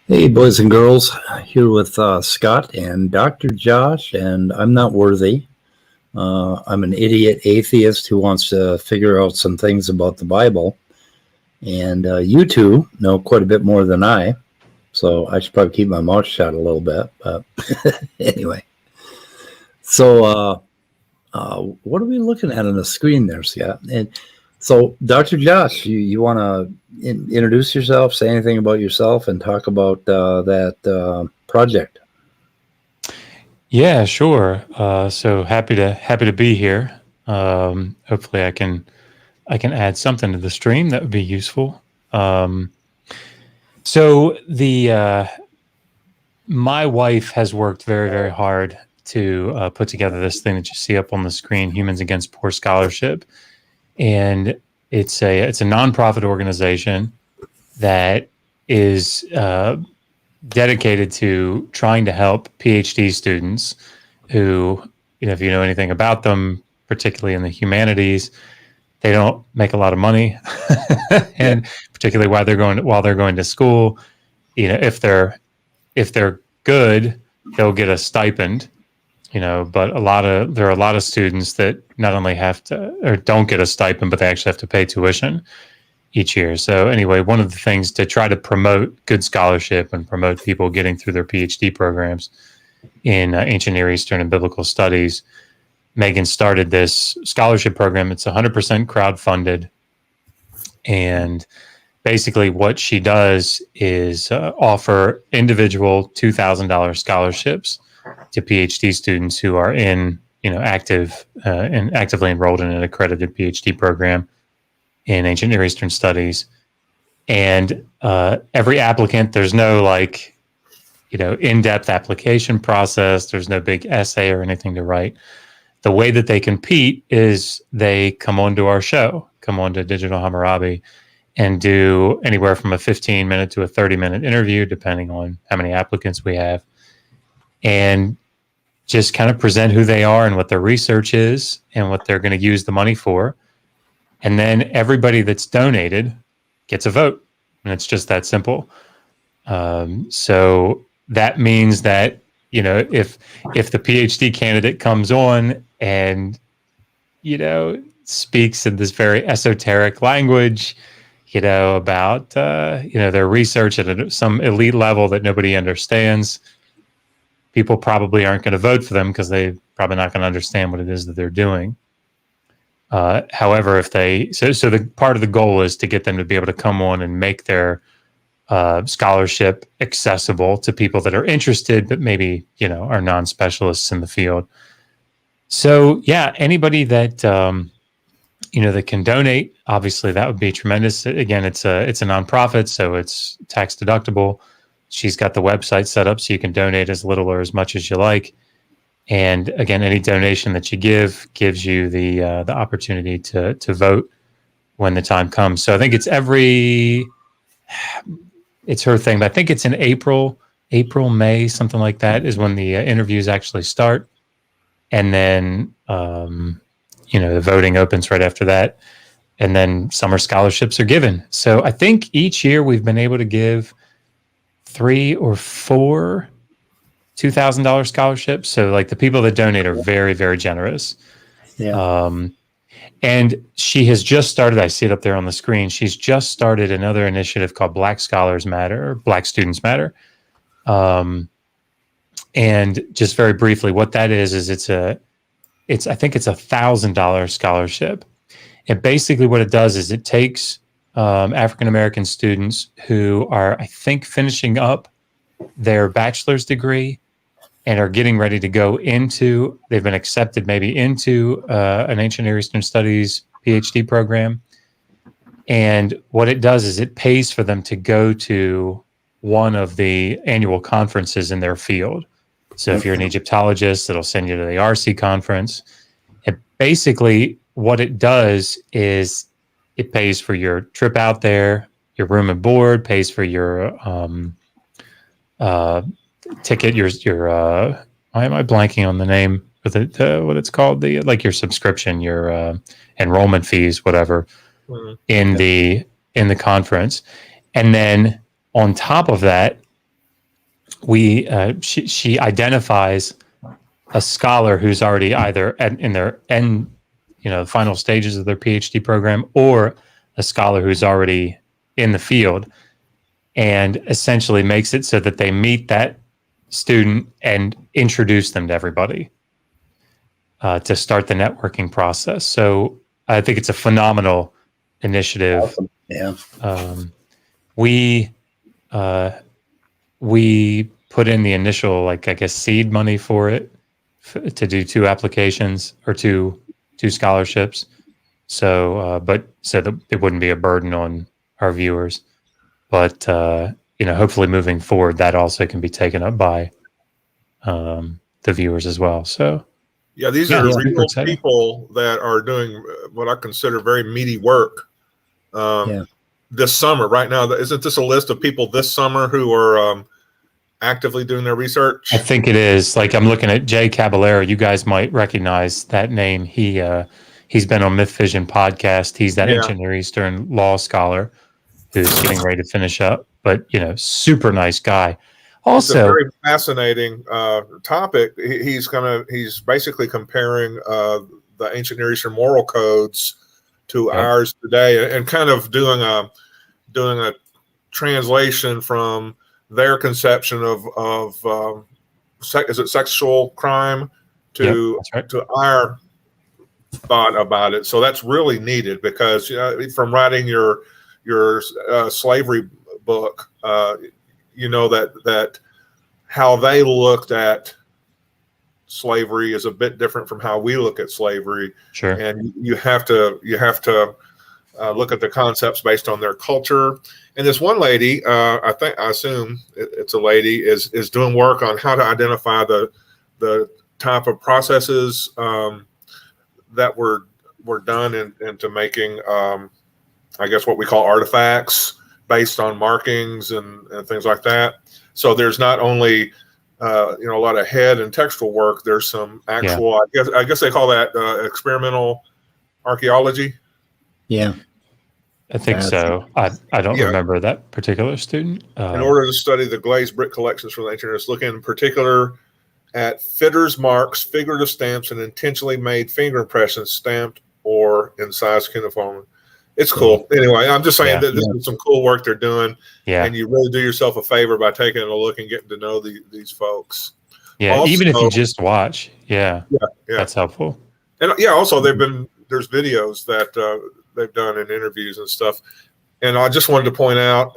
Hey, boys and girls, here with Scott and Dr. Josh, and I'm not worthy. I'm an idiot atheist who wants to figure out some things about the Bible, and you two know quite a bit more than I, so I should probably keep my mouth shut a little bit, but anyway. So what are we looking at on the screen there, Scott? And so, Dr. Josh, you want to introduce yourself, say anything about yourself, and talk about that project? Yeah, sure. So happy to be here. Hopefully, I can add something to the stream that would be useful. So my wife has worked very, very hard to put together this thing that you see up on the screen, Humans Against Poor Scholarship. And it's a nonprofit organization that is dedicated to trying to help PhD students who, if you know anything about them, particularly in the humanities, they don't make a lot of money, and particularly while they're going to school, if they're good, they'll get a stipend. But there are a lot of students that not only have to or don't get a stipend, but they actually have to pay tuition each year. So anyway, one of the things to try to promote good scholarship and promote people getting through their PhD programs in ancient Near Eastern and biblical studies, Megan started this scholarship program. It's 100% crowdfunded. And basically what she does is offer individual $2,000 scholarships to PhD students who are actively enrolled in an accredited PhD program in ancient Near Eastern studies. And every applicant, there's no in-depth application process. There's no big essay or anything to write. The way that they compete is they come onto our show, come onto Digital Hammurabi, and do anywhere from a 15-minute to a 30-minute interview, depending on how many applicants we have, and just kind of present who they are and what their research is and what they're going to use the money for. And then everybody that's donated gets a vote. And it's just that simple. So that means that, if the PhD candidate comes on and, speaks in this very esoteric language, about, their research at some elite level that nobody understands, people probably aren't going to vote for them because they're probably not going to understand what it is that they're doing. However, so the part of the goal is to get them to be able to come on and make their scholarship accessible to people that are interested, but maybe, are non-specialists in the field. So yeah, anybody that, that can donate, obviously that would be tremendous. Again, it's a nonprofit, so it's tax deductible. She's got the website set up so you can donate as little or as much as you like. And again, any donation that you give gives you the opportunity to vote when the time comes. So I think it's her thing, but I think it's in April, May, something like that is when the interviews actually start. And then, the voting opens right after that. And then summer scholarships are given. So I think each year we've been able to give 3 or 4 $2,000 scholarships. So the people that donate are very, very generous. Yeah. And she has just started, I see it up there on the screen. She's just started another initiative called Black Scholars Matter, or Black Students Matter. And just very briefly, what that is I think it's $1,000 scholarship. And basically what it does is it takes African American students who are, I think, finishing up their bachelor's degree and are getting ready to go into, they've been accepted maybe into an ancient Near Eastern Studies PhD program. And what it does is it pays for them to go to one of the annual conferences in their field. So if you're an Egyptologist, it'll send you to the RC conference. And basically what it does is it pays for your trip out there, your room and board, pays for your ticket, your why am I blanking on the name with it, what it's called, the like your subscription, your enrollment fees, whatever, in the conference. And then on top of that, we she identifies a scholar who's already either in their final stages of their PhD program, or a scholar who's already in the field, and essentially makes it so that they meet that student and introduce them to everybody to start the networking process. So I think it's a phenomenal initiative. Awesome. Yeah. We put in the initial, like, I guess, seed money for it to do 2 applications or two scholarships. So, so that it wouldn't be a burden on our viewers. But, hopefully moving forward, that also can be taken up by the viewers as well. So, yeah, these are real people that are doing what I consider very meaty work this summer. Right now, isn't this a list of people this summer who are actively doing their research? I think it is. Like, I'm looking at Jay Caballero. You guys might recognize that name. He's been on Myth Vision podcast. He's that ancient Near Eastern law scholar who's getting ready to finish up, but super nice guy. Also, it's a very fascinating topic. He's basically comparing the ancient Near Eastern moral codes to ours today, and kind of doing a translation from their conception of is it sexual crime to our thought about it. So that's really needed, because from writing your slavery book, that how they looked at slavery is a bit different from how we look at slavery. Sure. And you have to look at the concepts based on their culture. And this one lady, I assume it's a lady, is doing work on how to identify the type of processes that were done into making, I guess, what we call artifacts based on markings and things like that. So there's not only a lot of head and textual work. There's some actual, I guess they call that experimental archaeology. Yeah, I think so. I don't remember that particular student. In order to study the glazed brick collections from the ancient Earth, looking in particular at fitters' marks, figurative stamps, and intentionally made finger impressions stamped or incised cuneiform. It's cool. Anyway, I'm just saying that this is some cool work they're doing, and you really do yourself a favor by taking a look and getting to know these folks. Yeah, also, even if you just watch, that's helpful. And also there's videos that they've done in interviews and stuff. And I just wanted to point out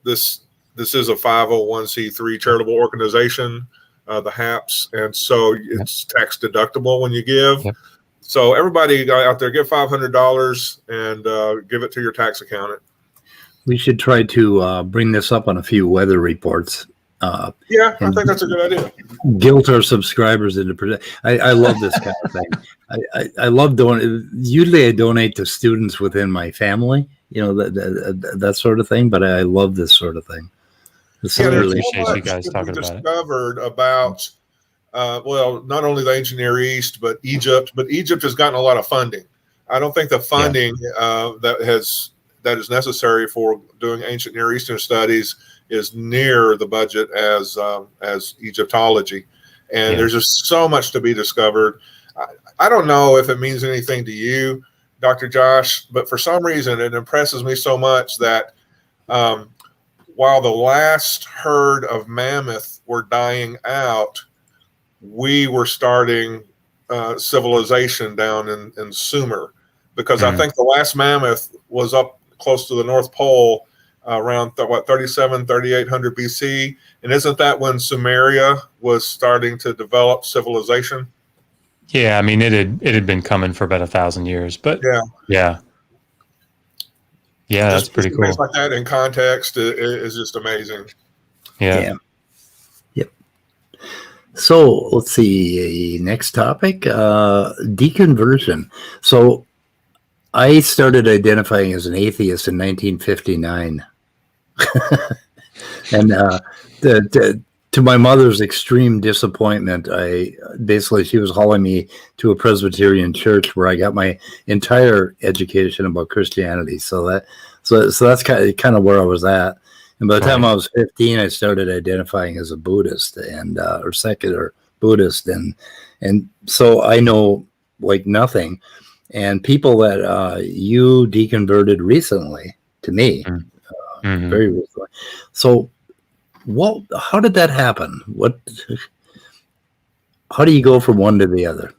this is a 501c3 charitable organization, the HAPS, and so it's tax deductible when you give. Yep. So everybody out there, give $500 and give it to your tax accountant. We should try to bring this up on a few weather reports. I think that's a good idea. Guilt our subscribers into. I love this kind of thing. I love doing. Usually, I donate to students within my family, that sort of thing. But I love this sort of thing. Really appreciate you guys talking about it. Discovered about. Not only the ancient Near East, but Egypt has gotten a lot of funding. I don't think the funding that is necessary for doing ancient Near Eastern studies is near the budget as Egyptology. And there's just so much to be discovered. I don't know if it means anything to you, Dr. Josh, but for some reason it impresses me so much that while the last herd of mammoth were dying out, we were starting civilization down in Sumer, because I think the last mammoth was up close to the North Pole around 3800 BC. And isn't that when Sumeria was starting to develop civilization? Yeah, I mean, it had been coming for about 1,000 years, but yeah, that's pretty cool. Things like that in context is just amazing. Yeah. Yep. So let's see. Next topic, deconversion. So I started identifying as an atheist in 1959. And to my mother's extreme disappointment, she was hauling me to a Presbyterian church where I got my entire education about Christianity. So that's kind of where I was at. And by the time I was 15, I started identifying as a Buddhist and or secular Buddhist, and so I know like nothing. And people that you deconverted recently to me, very recently. So. How did that happen? How do you go from one to the other?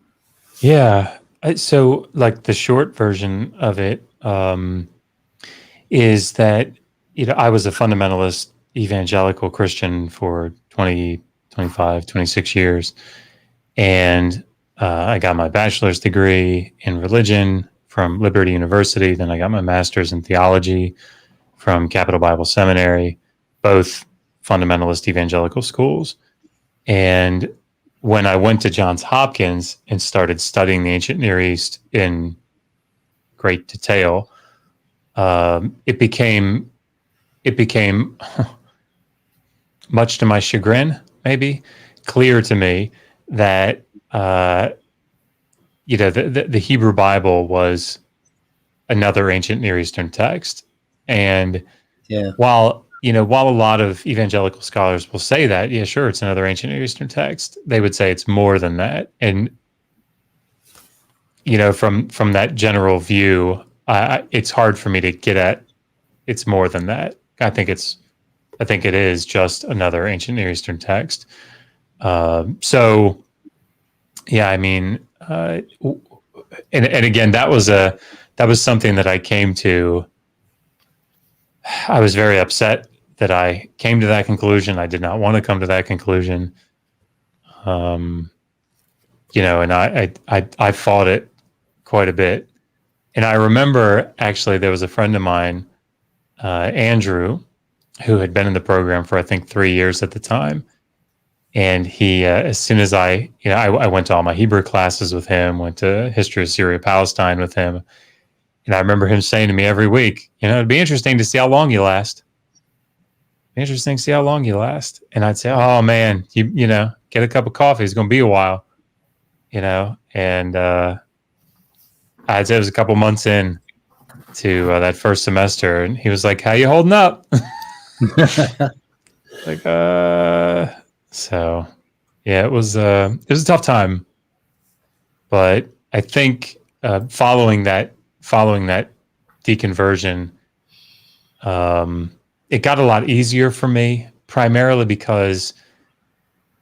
Yeah. So like the short version of it is that, I was a fundamentalist evangelical Christian for 20, 25, 26 years. And I got my bachelor's degree in religion from Liberty University. Then I got my master's in theology from Capital Bible Seminary, both fundamentalist evangelical schools. And when I went to Johns Hopkins and started studying the ancient Near East in great detail, it became much to my chagrin, maybe, clear to me that the Hebrew Bible was another ancient Near Eastern text. And while a lot of evangelical scholars will say that, yeah, sure, it's another ancient Near Eastern text, they would say it's more than that. And, from that general view, it's hard for me to get at it's more than that. I think it is just another ancient Near Eastern text. So, yeah, I mean, and again, that was something that I came to. I was very upset that I came to that conclusion. I did not want to come to that conclusion. And I fought it quite a bit. And I remember actually there was a friend of mine, Andrew, who had been in the program for I think 3 years at the time. And he, as soon as I went to all my Hebrew classes with him, went to history of Syria, Palestine with him. And I remember him saying to me every week, it'd be interesting to see how long you last. Interesting to see how long you last. And I'd say, oh man, you get a cup of coffee. It's going to be a while, and I'd say it was a couple months in to that first semester. And he was like, how you holding up? Like, so yeah, it was a tough time, but I think following that deconversion, it got a lot easier for me, primarily because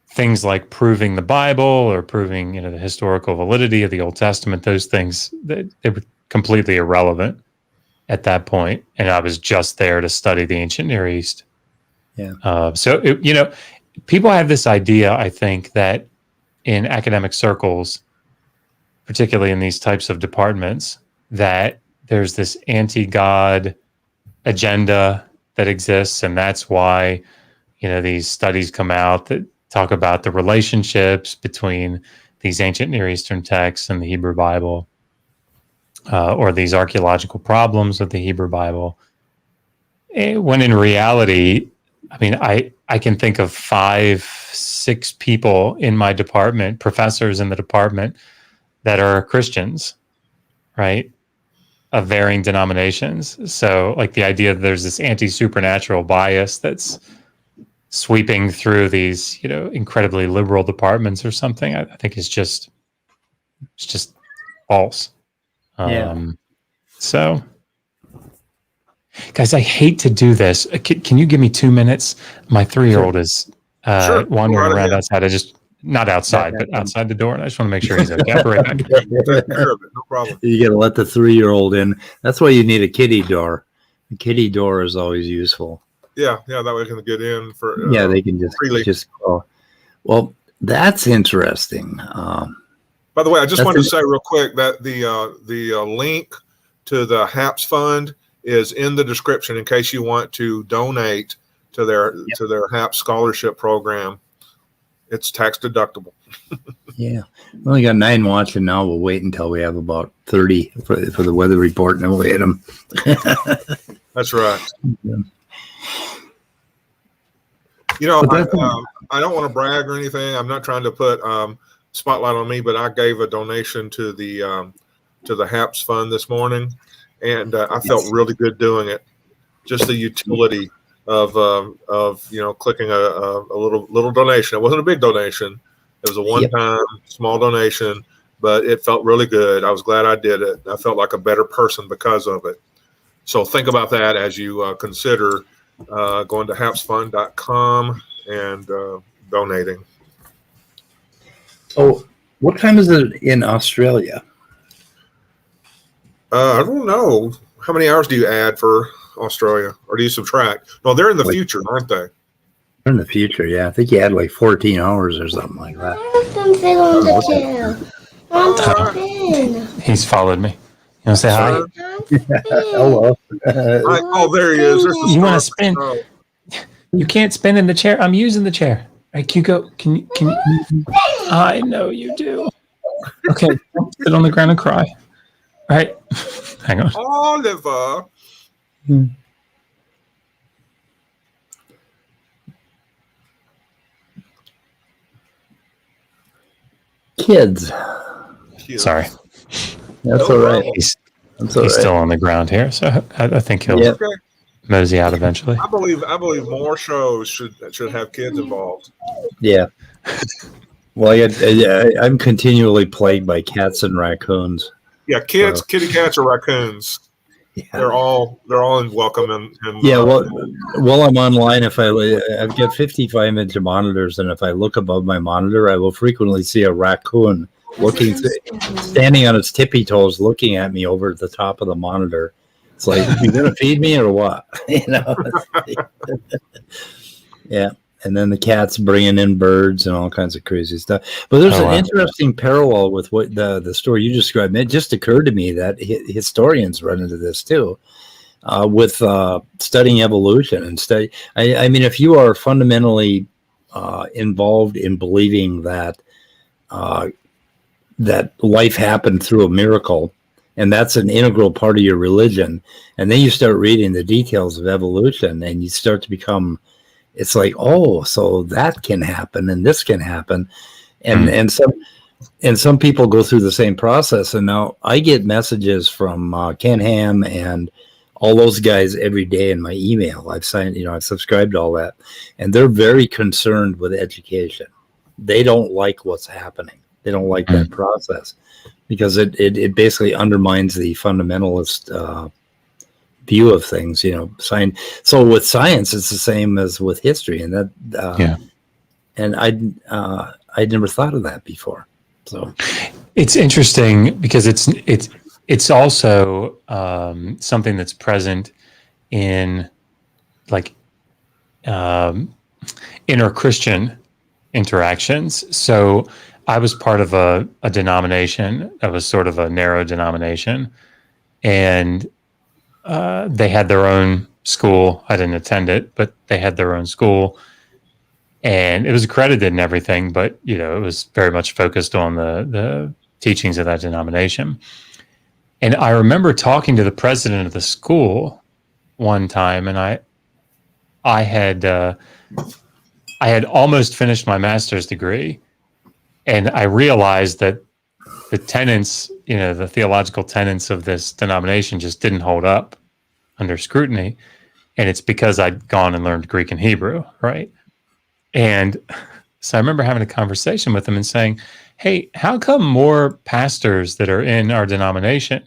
things like proving the Bible or proving, the historical validity of the Old Testament, those things, they were completely irrelevant at that point. And I was just there to study the ancient Near East. Yeah. People have this idea, I think, that in academic circles, particularly in these types of departments, that there's this anti-God agenda that exists, and that's why these studies come out that talk about the relationships between these ancient Near Eastern texts and the Hebrew Bible, or these archaeological problems with the Hebrew Bible. When in reality, I mean, I can think of 5, 6 people in my department, professors in the department, that are Christians, right? Of varying denominations. So like the idea that there's this anti-supernatural bias that's sweeping through these, incredibly liberal departments or something, I think it's just false. So guys, I hate to do this. Can you give me 2 minutes? My 3-year-old is wandering around outside. Not outside, but outside the door. And I just want to make sure he's okay. I'll be right back. Take care of it. No problem. You got to let the 3-year-old in. That's why you need a kiddie door. The kitty door is always useful. Yeah, that way they can get in for Yeah, they can freely. just go. Well, that's interesting. By the way, I just wanted to say real quick that the link to the HAPS fund is in the description in case you want to donate to their HAPS scholarship program. It's tax deductible. Yeah, we only got 9 watching now. We'll wait until we have about 30 for the weather report, and then we'll hit them. That's right. Yeah. You know, I don't want to brag or anything. I'm not trying to put spotlight on me, but I gave a donation to the HAPS fund this morning, and I felt really good doing it. Just the utility of clicking a little donation. It wasn't a big donation. It was a one-time small donation, but it felt really good. I was glad I did it. I felt like a better person because of it. So think about that as you consider going to hapsfund.com and donating. So, what time is it in Australia? I don't know. How many hours do you add for Australia, or do you subtract? No, they're in the future, aren't they? They're in the future, yeah. I think you had like 14 hours or something like that. He's followed me. You want to say hi? Hello. Oh, there he is. You want to spin? You can't spin in the chair. I'm using the chair. All right, Hugo, can you? I know you do. Okay, sit on the ground and cry. All right, hang on. Oliver. Kids. Sorry. That's all right. He's still on the ground here, so I think he'll mosey out eventually. I believe more shows should have kids involved. Yeah. Well, I'm continually plagued by cats and raccoons. Yeah, kids, kitty cats, or raccoons. Yeah. They're all welcome. And while I'm online, I've got 55-inch monitors, and if I look above my monitor, I will frequently see a raccoon standing on its tippy toes, looking at me over the top of the monitor. It's like, you gonna feed me or what? Yeah. And then the cat's bringing in birds and all kinds of crazy stuff. But there's an interesting parallel with what the story you described. It just occurred to me that historians run into this too, with studying evolution and study. I mean, if you are fundamentally involved in believing that that life happened through a miracle, and that's an integral part of your religion, and then you start reading the details of evolution, and you start to become. It's like, oh, so that can happen, and this can happen, and some people go through the same process. And now I get messages from Ken Ham and all those guys every day in my email. I've subscribed to all that, and they're very concerned with education. They don't like what's happening. They don't like that process because it basically undermines the fundamentalist view of things, science. So with science, it's the same as with history, and that, and I'd never thought of that before. So it's interesting because it's also something that's present in inter-Christian interactions. So I was part of a denomination that was sort of a narrow denomination, and they had their own school. I didn't attend it, but they had their own school, and it was accredited and everything. But it was very much focused on the teachings of that denomination. And I remember talking to the president of the school one time, and I had almost finished my master's degree, and I realized that the tenets, the theological tenets of this denomination just didn't hold up under scrutiny. And it's because I'd gone and learned Greek and Hebrew, right? And so I remember having a conversation with him and saying, hey, how come more pastors that are in our denomination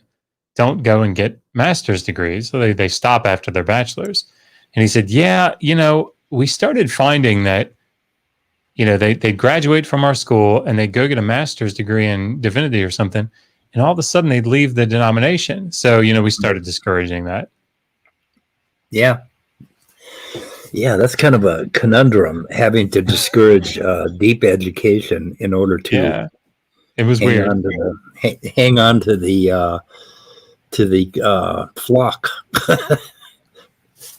don't go and get master's degrees? So they stop after their bachelor's. And he said, yeah, we started finding that they'd graduate from our school and they'd go get a master's degree in divinity or something, and all of a sudden they'd leave the denomination. So, we started discouraging that. Yeah. Yeah, that's kind of a conundrum, having to discourage deep education in order to Yeah, it was hang weird. on to hang on to the flock.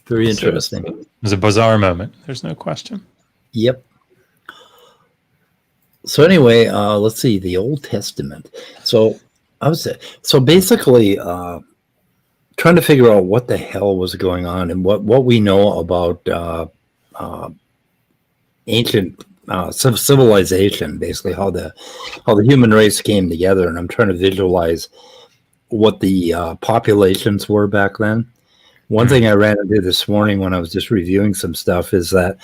Very interesting. It was a bizarre moment. There's no question. Yep. So anyway, let's see the Old Testament. So basically trying to figure out what the hell was going on and what we know about ancient civilization, basically how the human race came together. And I'm trying to visualize what the populations were back then. One thing I ran into this morning when I was just reviewing some stuff is that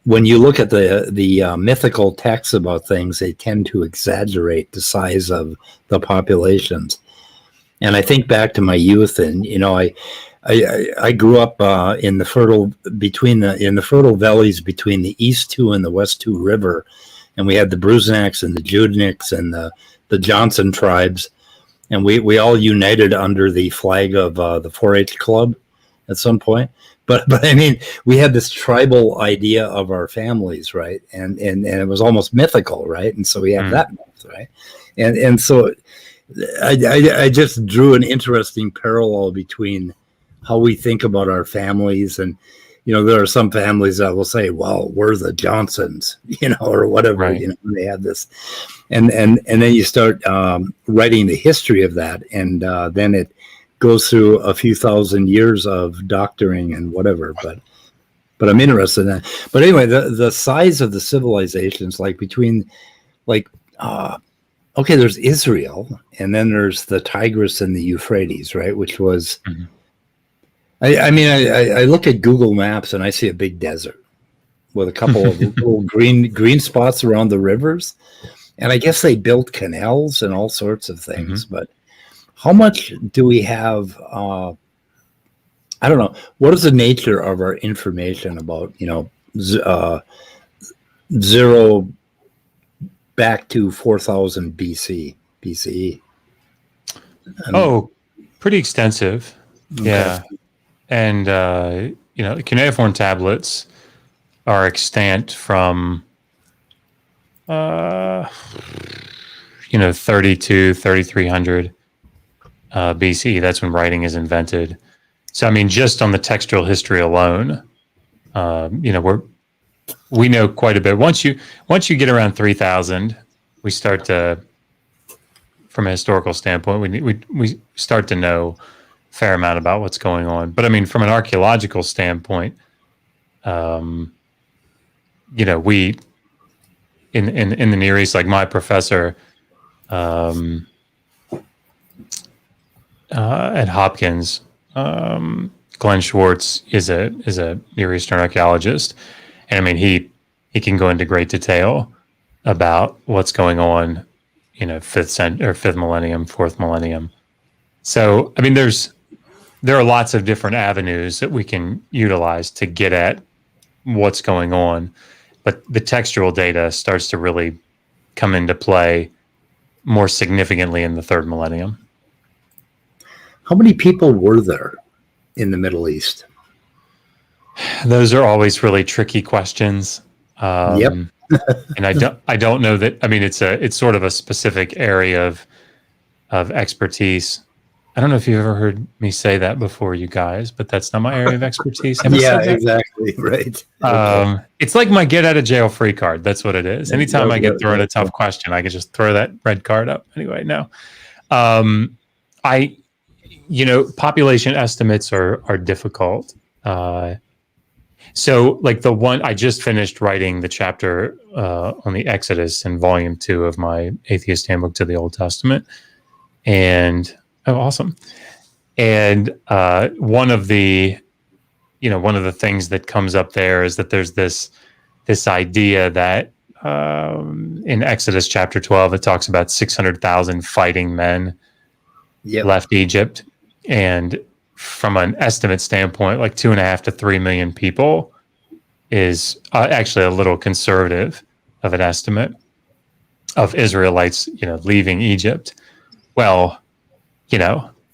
when you look at the mythical texts about things, they tend to exaggerate the size of the populations. And I think back to my youth, and I grew up in the fertile valleys between the East Two and the West Two River, and we had the Brusniks and the Judniks and the Johnson tribes, and we all united under the flag of the 4-H club at some point. But I mean, we had this tribal idea of our families, right? And it was almost mythical, right? And so we have that myth, right? And so I just drew an interesting parallel between how we think about our families. And there are some families that will say, well, we're the Johnsons, or whatever, Right. They have this, and then you start writing the history of that, and then it goes through a few thousand years of doctoring and whatever, but I'm interested in that. But anyway, the size of the civilizations, like between okay, there's Israel, and then there's the Tigris and the Euphrates, right? Which was, I look at Google Maps and I see a big desert with a couple of little green spots around the rivers, and I guess they built canals and all sorts of things. But how much do we have? I don't know. What is the nature of our information about zero back to 4000 BCE? Pretty extensive. Okay. Yeah. And, cuneiform tablets are extant from, 3300 BCE. That's when writing is invented. So, I mean, just on the textual history alone, we know quite a bit. Once you get around 3000, we start to, from a historical standpoint, we start to know a fair amount about what's going on. But I mean, from an archaeological standpoint, we in the Near East, like my professor at Hopkins, Glenn Schwartz is a Near Eastern archaeologist. And I mean, he can go into great detail about what's going on, 5th millennium, 4th millennium. So, I mean, there are lots of different avenues that we can utilize to get at what's going on. But the textual data starts to really come into play more significantly in the 3rd millennium. How many people were there in the Middle East? Those are always really tricky questions. Yep. And I don't know that. I mean, it's sort of a specific area of expertise. I don't know if you've ever heard me say that before, you guys, but that's not my area of expertise. Yeah, exactly. Right. It's like my get out of jail free card. That's what it is. Anytime I get thrown a tough question, I can just throw that red card up. Anyway, no. Population estimates are difficult. So like the one I just finished writing the chapter on the Exodus in volume 2 of my Atheist Handbook to the Old Testament. And awesome. And one of the things that comes up there is that there's this idea that in Exodus chapter 12, it talks about 600,000 fighting men left Egypt. And from an estimate standpoint, like 2.5 to 3 million people is actually a little conservative of an estimate of Israelites, leaving Egypt. Well,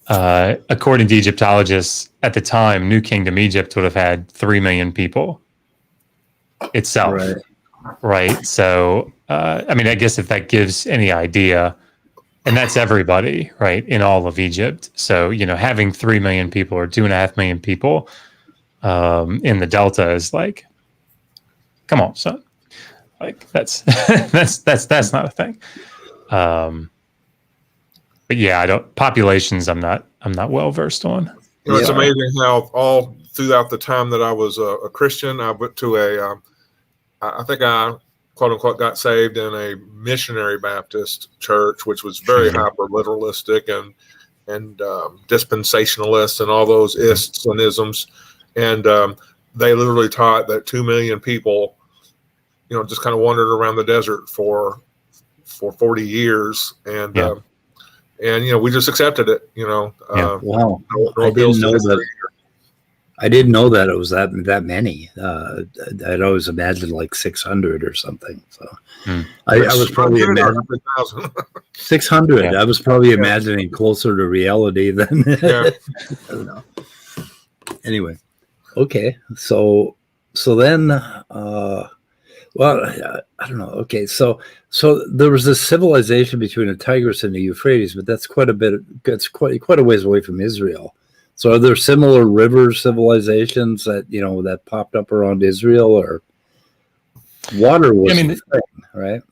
according to Egyptologists at the time, New Kingdom Egypt would have had 3 million people itself. Right. So, I mean, I guess if that gives any idea, and that's everybody, right, in all of Egypt. So, having 3 million people or 2.5 million people in the Delta is like, come on, son. Like that's that's not a thing. But yeah, populations I'm not well versed on. It's amazing how all throughout the time that I was a Christian, I went to I think I quote unquote got saved in a missionary Baptist church, which was very hyper literalistic and dispensationalist and all those ists and isms. And they literally taught that 2 million people, just kind of wandered around the desert for 40 years. And we just accepted it, Wow. No I bills didn't know to that. I didn't know that it was that many. I'd always imagined like 600 or something. So I was probably imagining 600. Yeah. I was probably imagining closer to reality than. I don't know. Anyway, okay. So then, well, I don't know. Okay, so there was this civilization between the Tigris and the Euphrates, but that's quite a bit. It's quite a ways away from Israel. So are there similar river civilizations that popped up around Israel, or water was the thing, right?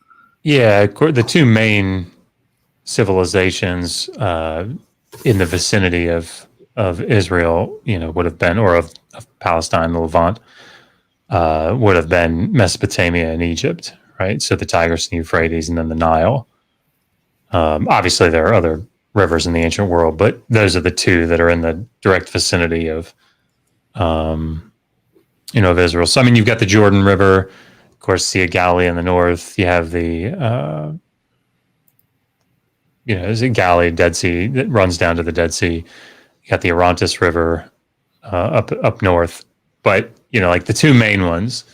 Yeah, the two main civilizations in the vicinity of Israel, would have been, or of Palestine, the Levant, would have been Mesopotamia and Egypt, right? So the Tigris and Euphrates, and then the Nile. Obviously, there are other rivers in the ancient world, but those are the two that are in the direct vicinity of Israel. So I mean, you've got the Jordan River, of course, Sea of Galilee in the north. You have the Galilee, Dead Sea that runs down to the Dead Sea. You got the Orontes River up north, but like the two main ones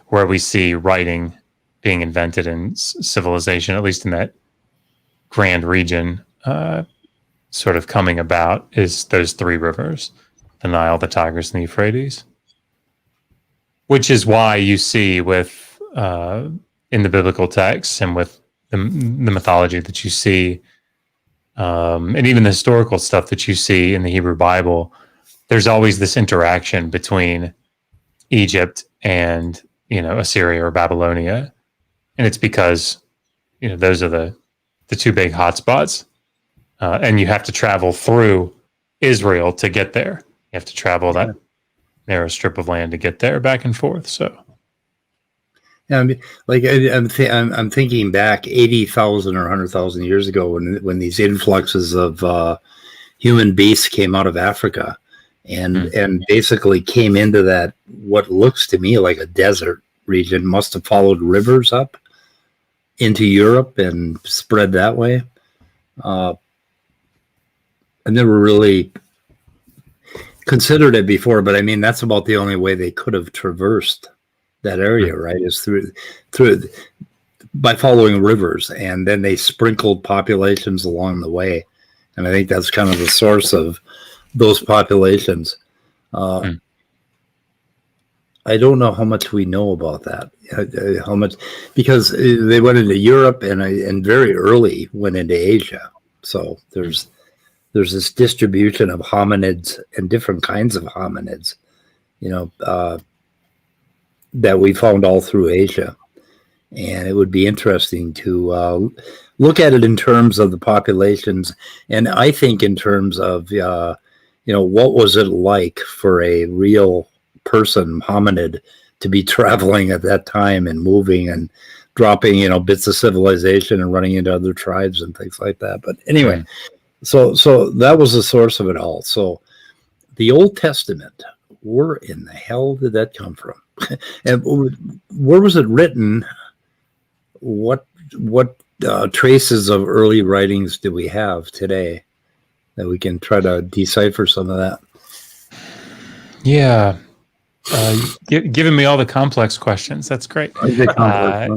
where we see writing being invented in civilization, at least in that grand region, sort of coming about, is those three rivers: the Nile, the Tigris, and the Euphrates. Which is why you see with in the biblical texts and with the mythology that you see, and even the historical stuff that you see in the Hebrew Bible, there's always this interaction between Egypt and Assyria or Babylonia, and it's because those are the two big hotspots. And you have to travel through Israel to get there. You have to travel that narrow strip of land to get there, back and forth. So, yeah, I'm thinking back 80,000 or 100,000 years ago when these influxes of human beasts came out of Africa, and basically came into that what looks to me like a desert region. Must have followed rivers up into Europe and spread that way. I never really considered it before, but I mean, that's about the only way they could have traversed that area, right? Is through by following rivers, and then they sprinkled populations along the way. And I think that's kind of the source of those populations. I don't know how much we know about that, how much, because they went into Europe and very early went into Asia. So there's this distribution of hominids and different kinds of hominids, that we found all through Asia. And it would be interesting to look at it in terms of the populations. And I think in terms of, what was it like for a real person, hominid, to be traveling at that time and moving and dropping, bits of civilization and running into other tribes and things like that. But anyway, so that was the source of it all. So the Old Testament, where in the hell did that come from? And where was it written? What traces of early writings do we have today that we can try to decipher some of that? Yeah. Giving me all the complex questions. That's great. I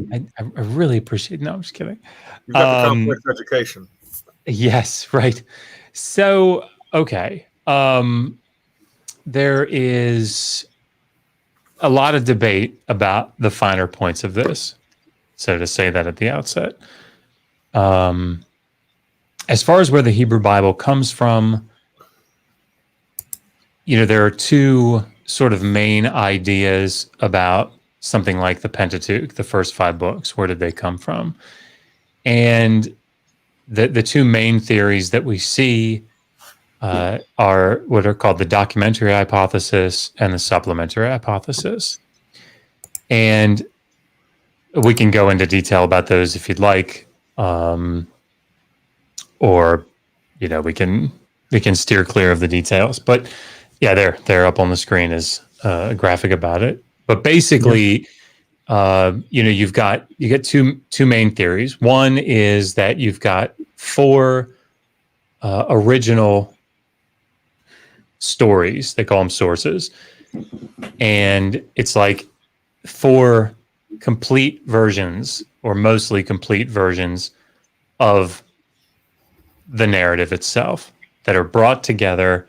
really appreciate it. No, I'm just kidding. You've got the complex education. Yes, right. So okay. There is a lot of debate about the finer points of this. So to say that at the outset, as far as where the Hebrew Bible comes from, there are two sort of main ideas about something like the Pentateuch, the first 5 books. Where did they come from? And the two main theories that we see are what are called the documentary hypothesis and the supplementary hypothesis. And we can go into detail about those if you'd like, or we can steer clear of the details. But yeah, they're up on the screen as a graphic about it. But basically, you get two main theories. One is that you've got 4 original stories. They call them sources, and it's like 4 complete versions, or mostly complete versions, of the narrative itself that are brought together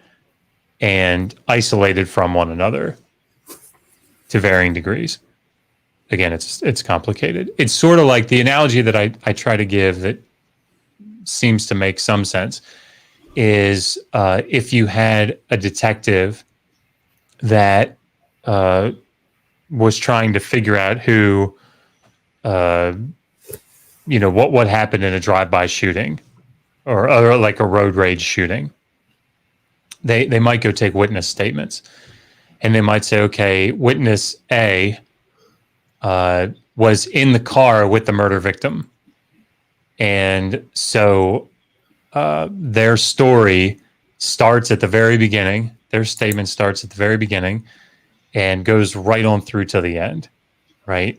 and isolated from one another to varying degrees. Again, it's complicated. It's sort of like the analogy that I try to give that seems to make some sense is if you had a detective that was trying to figure out who, what happened in a drive-by shooting or like a road rage shooting. They might go take witness statements, and they might say, okay, witness A was in the car with the murder victim. And so their story starts at the very beginning. Their statement starts at the very beginning and goes right on through to the end, right?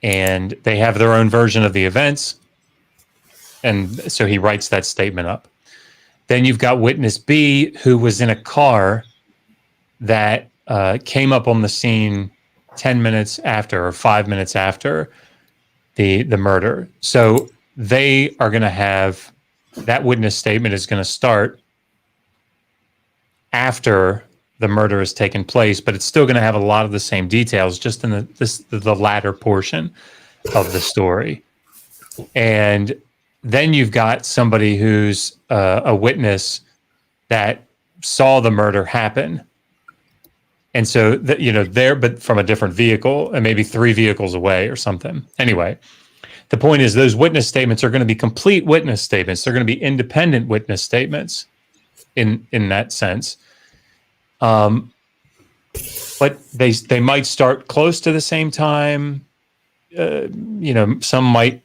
And they have their own version of the events. And so he writes that statement up. Then you've got witness B, who was in a car that came up on the scene 10 minutes after or 5 minutes after the murder. So they are going to have, that witness statement is going to start after the murder has taken place, but it's still going to have a lot of the same details, just in the latter portion of the story. And then you've got somebody who's a witness that saw the murder happen. And so, there, but from a different vehicle and maybe 3 vehicles away or something. Anyway, the point is those witness statements are going to be complete witness statements. They're going to be independent witness statements in that sense. But they might start close to the same time. Another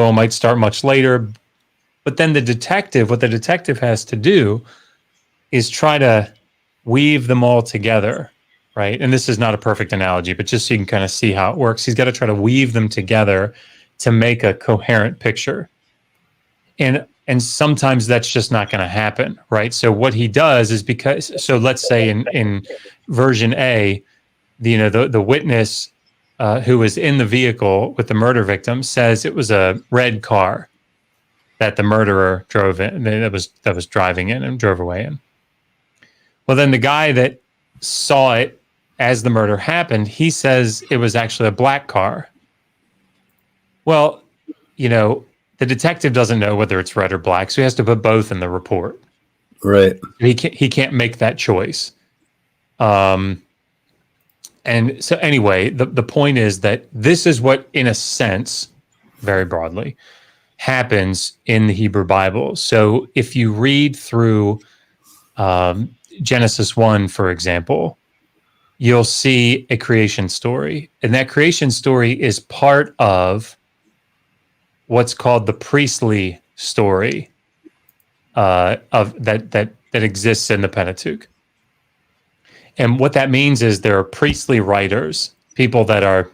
one might start much later. But then what the detective has to do is try to weave them all together, right? And this is not a perfect analogy, but just so you can kind of see how it works. He's got to try to weave them together to make a coherent picture. And sometimes that's just not going to happen, right? So what he does is so let's say in version A, the witness who was in the vehicle with the murder victim says it was a red car that the murderer drove in, that was driving in and drove away in. Well, then the guy that saw it as the murder happened, he says it was actually a black car. Well, the detective doesn't know whether it's red or black, so he has to put both in the report. Right. He can't make that choice. And so anyway, the point is that this is what, in a sense, very broadly, happens in the Hebrew Bible. So if you read through Genesis 1, for example, you'll see a creation story. And that creation story is part of what's called the priestly story of that exists in the Pentateuch. And what that means is there are priestly writers, people that are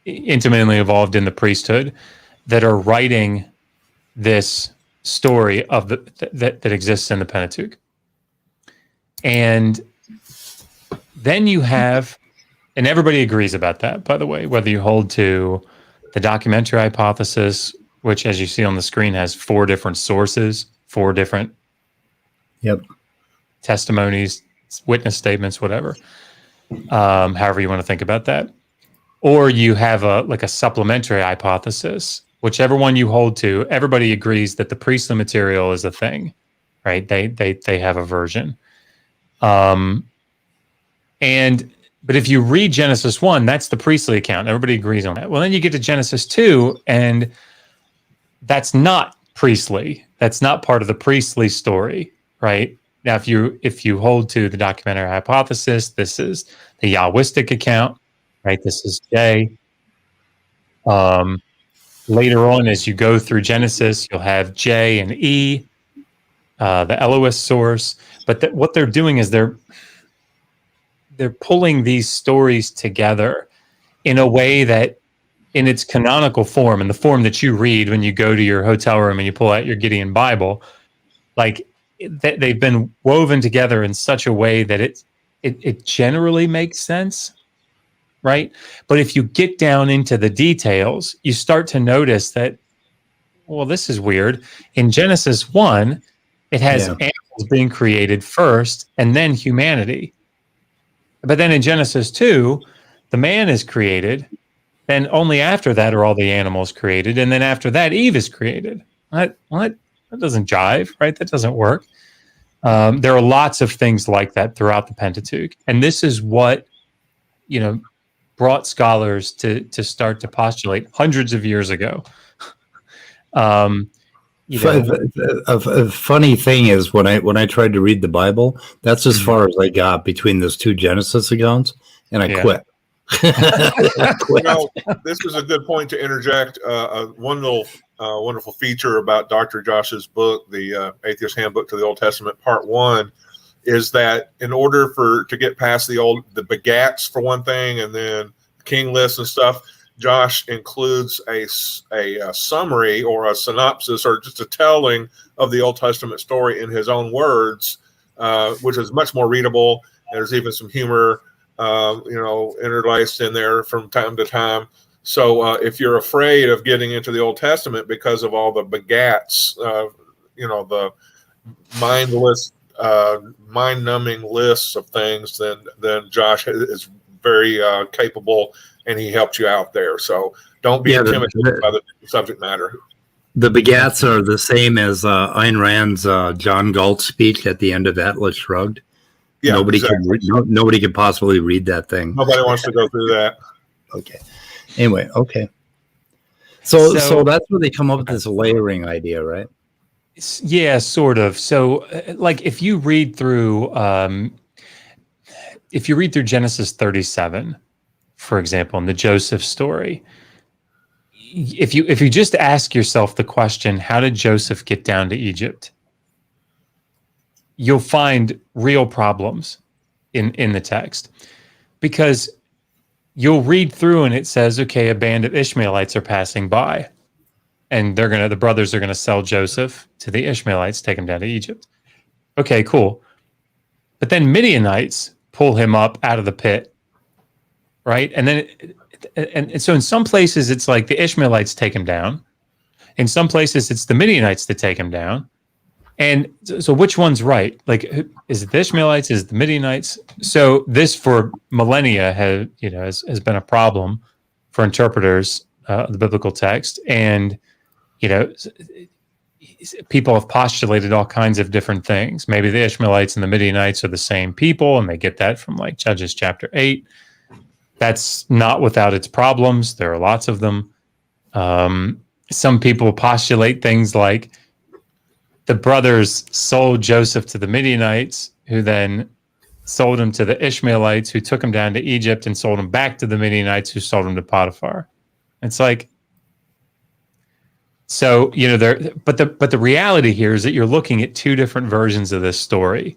intimately involved in the priesthood, that are writing this story of that exists in the Pentateuch. And then you have, and everybody agrees about that, by the way, whether you hold to the documentary hypothesis, which, as you see on the screen, has 4 different sources, 4 different Yep. testimonies, witness statements, whatever, however you want to think about that. Or you have a supplementary hypothesis, whichever one you hold to. Everybody agrees that the priestly material is a thing, right? They have a version. But if you read Genesis 1, that's the priestly account. Everybody agrees on that. Well, then you get to Genesis 2, and that's not priestly. That's not part of the priestly story, right? Now, if you hold to the documentary hypothesis, this is the 𝀭istic account, right? This is J. Later on, as you go through Genesis, you'll have J and E, the Elohist source. But what they're doing is they're pulling these stories together in a way that, in its canonical form, in the form that you read when you go to your hotel room and you pull out your Gideon Bible, like they've been woven together in such a way that it generally makes sense, right? But if you get down into the details, you start to notice that, well, this is weird. In Genesis 1, it has animals being created first and then humanity. But then in Genesis 2, the man is created, then only after that are all the animals created, and then after that, Eve is created. What? That doesn't jive, right? That doesn't work. There are lots of things like that throughout the Pentateuch, and this is what brought scholars to start to postulate hundreds of years ago. A funny thing is when I tried to read the Bible, that's as far as I got between those two Genesis accounts, and I quit. This is a good point to interject. One little wonderful feature about Dr. Josh's book, the Atheist Handbook to the Old Testament, Part 1, is that in order to get past the begats for one thing, and then king lists and stuff, Josh includes a summary or a synopsis or just a telling of the Old Testament story in his own words, which is much more readable. There's even some humor, interlaced in there from time to time. So if you're afraid of getting into the Old Testament because of all the begats, the mindless, mind-numbing lists of things, then Josh is very capable, and he helped you out there. So don't be intimidated by the subject matter. The begats are the same as Ayn Rand's John Galt speech at the end of Atlas Shrugged. Yeah, nobody could possibly read that thing. Nobody wants to go through that. Okay. Anyway, okay. So that's where they come up with this layering idea, right? Yeah, sort of. So, like, if you read through Genesis 37, for example, in the Joseph story, if you just ask yourself the question, how did Joseph get down to Egypt? You'll find real problems in the text, because you'll read through and it says, okay, a band of Ishmaelites are passing by, and the brothers are gonna sell Joseph to the Ishmaelites, take him down to Egypt. Okay, cool. But then Midianites pull him up out of the pit, right? And then and so in some places it's like the Ishmaelites take him down. In some places it's the Midianites that take him down. And so which one's right? Like, is it the Ishmaelites? Is it the Midianites? So this for millennia has been a problem for interpreters of the biblical text. And, people have postulated all kinds of different things. Maybe the Ishmaelites and the Midianites are the same people, and they get that from like Judges chapter 8. That's not without its problems. There are lots of them. Some people postulate things like the brothers sold Joseph to the Midianites, who then sold him to the Ishmaelites, who took him down to Egypt and sold him back to the Midianites, who sold him to Potiphar. It's like, so, but the reality here is that you're looking at two different versions of this story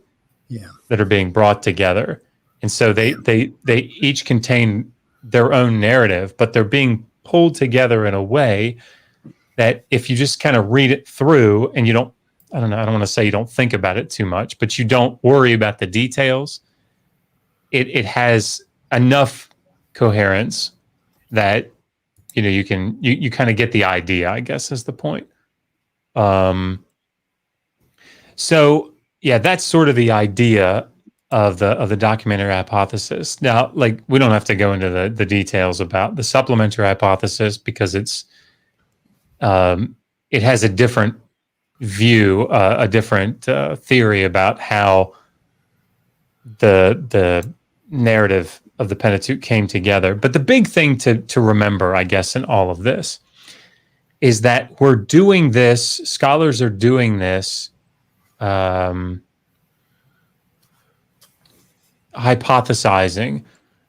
that are being brought together. And so they each contain their own narrative, but they're being pulled together in a way that if you just kind of read it through and you don't, I don't want to say you don't think about it too much, but you don't worry about the details, it has enough coherence that you kind of get the idea, I guess, is the point. So Yeah, that's sort of the idea of the documentary hypothesis. Now, like, we don't have to go into the details about the supplementary hypothesis because it has a different view, a different theory about how the narrative of the Pentateuch came together. But the big thing to remember, I guess, in all of this is that we're doing this, scholars are doing this hypothesizing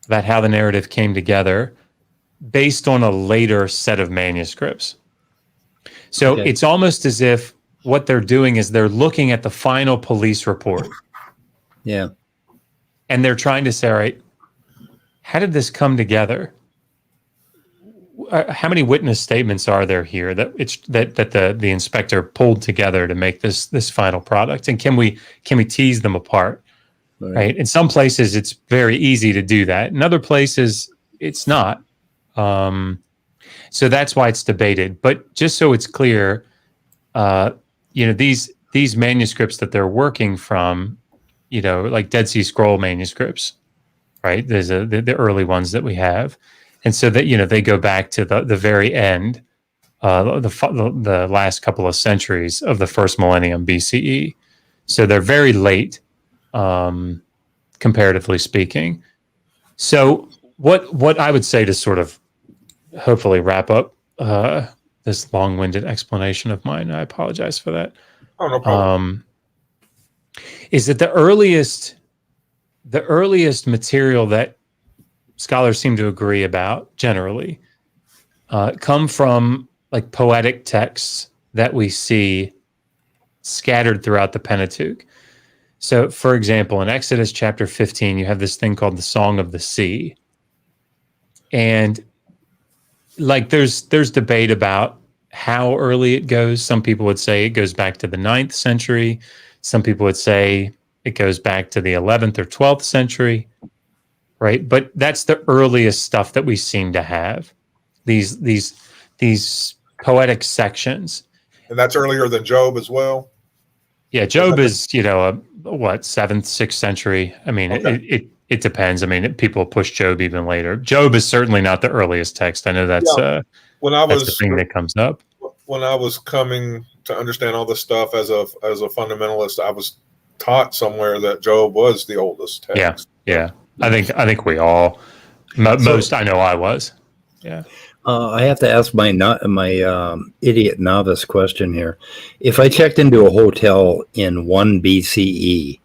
about how the narrative came together based on a later set of manuscripts. So it's almost as if what they're doing is they're looking at the final police report. Yeah. And they're trying to say, all right, how did this come together? How many witness statements are there here that the inspector pulled together to make this final product? And can we tease them apart? Right. In some places, it's very easy to do that. In other places, it's not. So that's why it's debated. But just so it's clear, these manuscripts that they're working from, like Dead Sea Scroll manuscripts, right? There's the early ones that we have, and so that they go back to the very end, the last couple of centuries of the first millennium BCE. So they're very late. Comparatively speaking. So what I would say to sort of hopefully wrap up this long-winded explanation of mine, I apologize for that. Oh, no problem. Is that the earliest material that scholars seem to agree about generally come from like poetic texts that we see scattered throughout the Pentateuch. So, for example, in Exodus chapter 15, you have this thing called the Song of the Sea. And like there's debate about how early it goes. Some people would say it goes back to the 9th century. Some people would say it goes back to the 11th or 12th century, right? But that's the earliest stuff that we seem to have, these poetic sections. And that's earlier than Job as well? Yeah, Job is, 7th, 6th century. I mean, Okay. it depends. I mean, people push Job even later. Job is certainly not the earliest text. I know that's that's the thing that comes up. When I was coming to understand all this stuff as a fundamentalist, I was taught somewhere that Job was the oldest text. Yeah. I think we all, most, I know I was. Yeah. I have to ask my idiot novice question here. If I checked into a hotel in 1 BCE,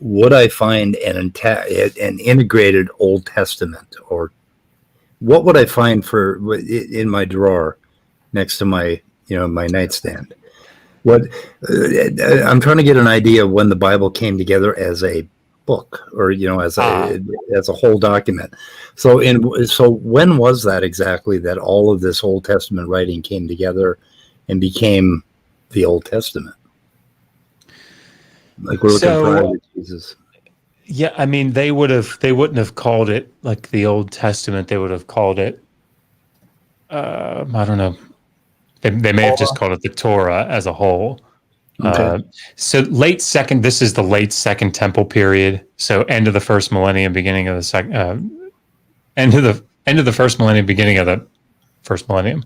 would I find an integrated Old Testament, or what would I find in my drawer next to my my nightstand? I'm trying to get an idea of when the Bible came together as a book, or as a whole document. So when was that exactly that all of this Old Testament writing came together and became the Old Testament? Like we're looking prior to Jesus. Yeah, I mean they wouldn't have called it like the Old Testament. They would have called it I don't know. They may have just called it the Torah as a whole. Okay. So this is the late Second Temple period. So end of the first millennium, beginning of the second, end of the first millennium, beginning of the first millennium,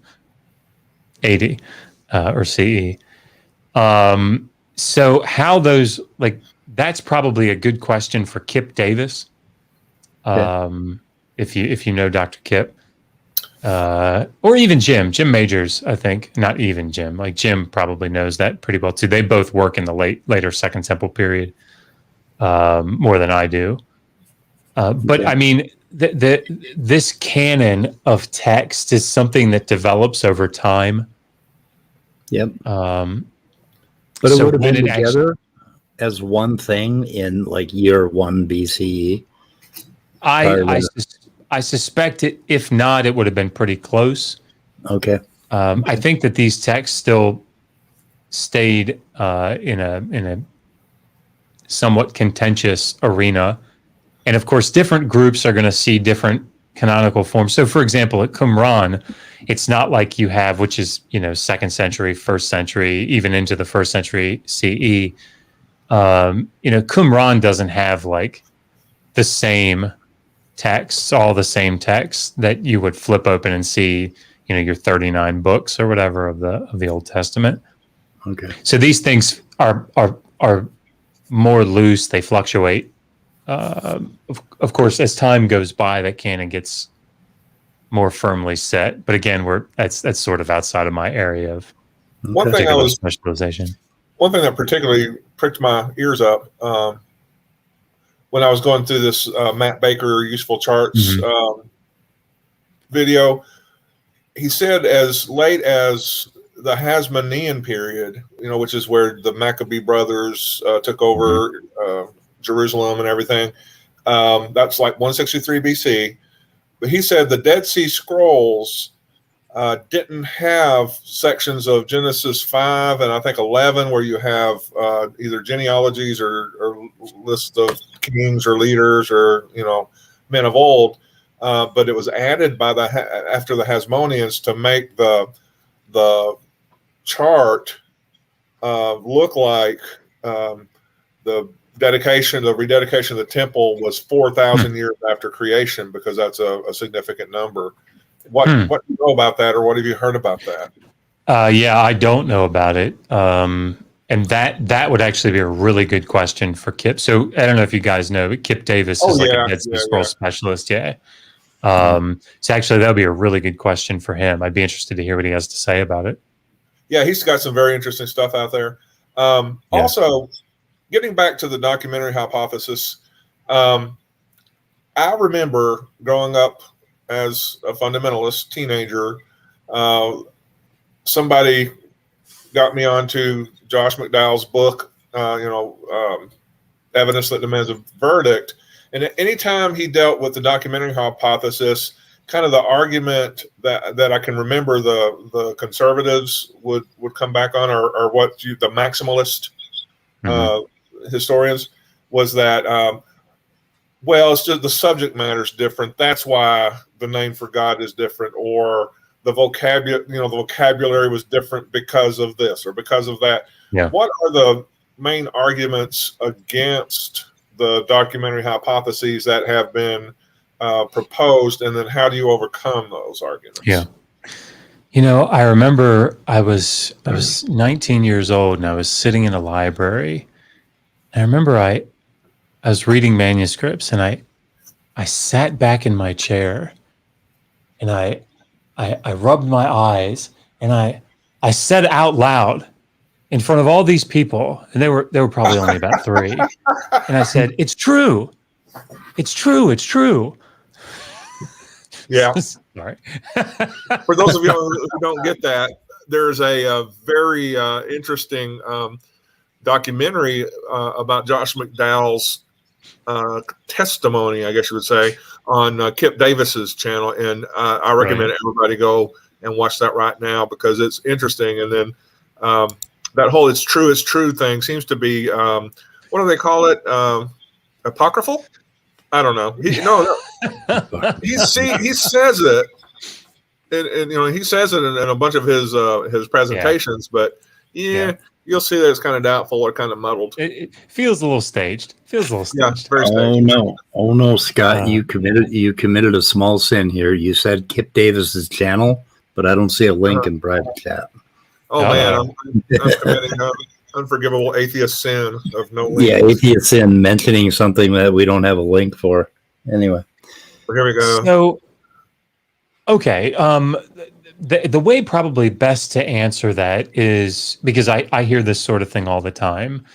AD or CE. So how those that's probably a good question for Kip Davis. If you know Dr. Kip. Or even Jim Majors, I think. Not even Jim. Like Jim probably knows that pretty well too. They both work in the later Second Temple period more than I do. But I mean, this canon of text is something that develops over time. Yep. But it would have been together as one thing in year 1 BCE. I suspect it. If not, it would have been pretty close. Okay. I think that these texts still stayed in a somewhat contentious arena, and of course, different groups are going to see different canonical forms. So, for example, at Qumran, it's not like you have, which is 2nd century, 1st century, even into the 1st century CE. Qumran doesn't have like the same texts, all the same texts that you would flip open and see, your 39 books or whatever of the Old Testament. Okay. So these things are more loose. They fluctuate. Of course, as time goes by, that canon gets more firmly set. But again, that's sort of outside of my area of One thing specialization. One thing that particularly pricked my ears up when I was going through this Matt Baker Useful Charts video, he said as late as the Hasmonean period, which is where the Maccabee brothers took over Jerusalem and everything. That's like 163 BC. But he said the Dead Sea Scrolls didn't have sections of Genesis 5 and I think 11 where you have either genealogies or lists of kings or leaders or men of old, but it was added by after the Hasmoneans to make the chart look like the rededication of the temple was 4,000 years after creation, because that's a significant number. What do you know about that, or what have you heard about that? Yeah, I don't know about it. And that would actually be a really good question for Kip. So I don't know if you guys know, but Kip Davis is like a Dead Sea Scrolls specialist. Yeah. So actually, that would be a really good question for him. I'd be interested to hear what he has to say about it. Yeah, he's got some very interesting stuff out there. Also, getting back to the documentary hypothesis, I remember growing up as a fundamentalist teenager, somebody got me onto Josh McDowell's book, Evidence That Demands a Verdict. And anytime he dealt with the documentary hypothesis, kind of the argument that I can remember the conservatives would come back on, or the maximalist historians, was that, it's just the subject matter is different. That's why the name for God is different, or the vocabulary was different because of this or because of that. Yeah. What are the main arguments against the documentary hypotheses that have been proposed, and then how do you overcome those arguments? Yeah. I remember I was 19 years old and I was sitting in a library. And I remember I was reading manuscripts, and I sat back in my chair, and I rubbed my eyes, and I said out loud in front of all these people, and they were probably only about 3. And I said, "It's true. It's true. It's true." Yeah. Sorry. For those of you who don't get that, there's a very interesting documentary about Josh McDowell's testimony, I guess you would say, on Kip Davis's channel. And I recommend everybody go and watch that right now, because it's interesting. And then that whole it's true thing seems to be, what do they call it? Apocryphal? I don't know. He says it, and he says it in a bunch of his presentations, but you'll see that it's kind of doubtful or kind of muddled. It feels a little staged. Yeah, very staged. Oh no, Scott, you committed a small sin here. You said Kip Davis's channel, but I don't see a link in private chat. Oh man, I'm committing unforgivable atheist sin of no link. Yeah, atheist sin, mentioning something that we don't have a link for. Anyway, here we go. So, okay, the way probably best to answer that is, because I hear this sort of thing all the time,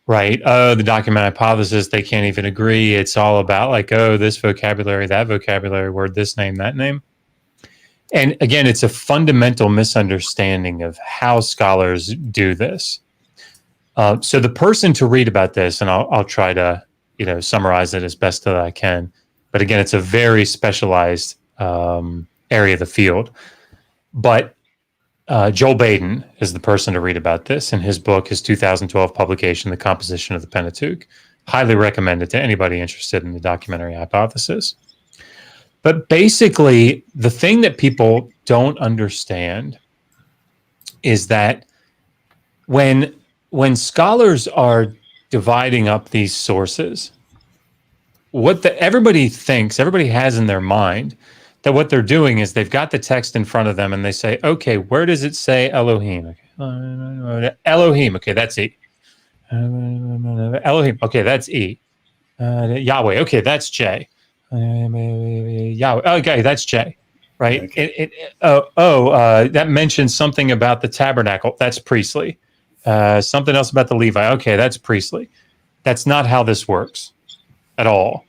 right? The document hypothesis, they can't even agree. It's all about like, this vocabulary, that vocabulary word, this name, that name. And again, it's a fundamental misunderstanding of how scholars do this. So the person to read about this, and I'll try to summarize it as best that I can. But again, it's a very specialized area of the field. But Joel Baden is the person to read about this in his book, his 2012 publication, The Composition of the Pentateuch. Highly recommended to anybody interested in the documentary hypothesis. But basically, the thing that people don't understand is that when scholars are dividing up these sources, everybody has in their mind that what they're doing is they've got the text in front of them and they say, okay, where does it say Elohim? Okay. Elohim, okay, that's E. Elohim, okay, that's E. Yahweh, okay, that's J. Yahweh, okay, that's J. Right? Okay. That mentions something about the tabernacle. That's priestly. Something else about the Levi. Okay, that's priestly. That's not how this works at all.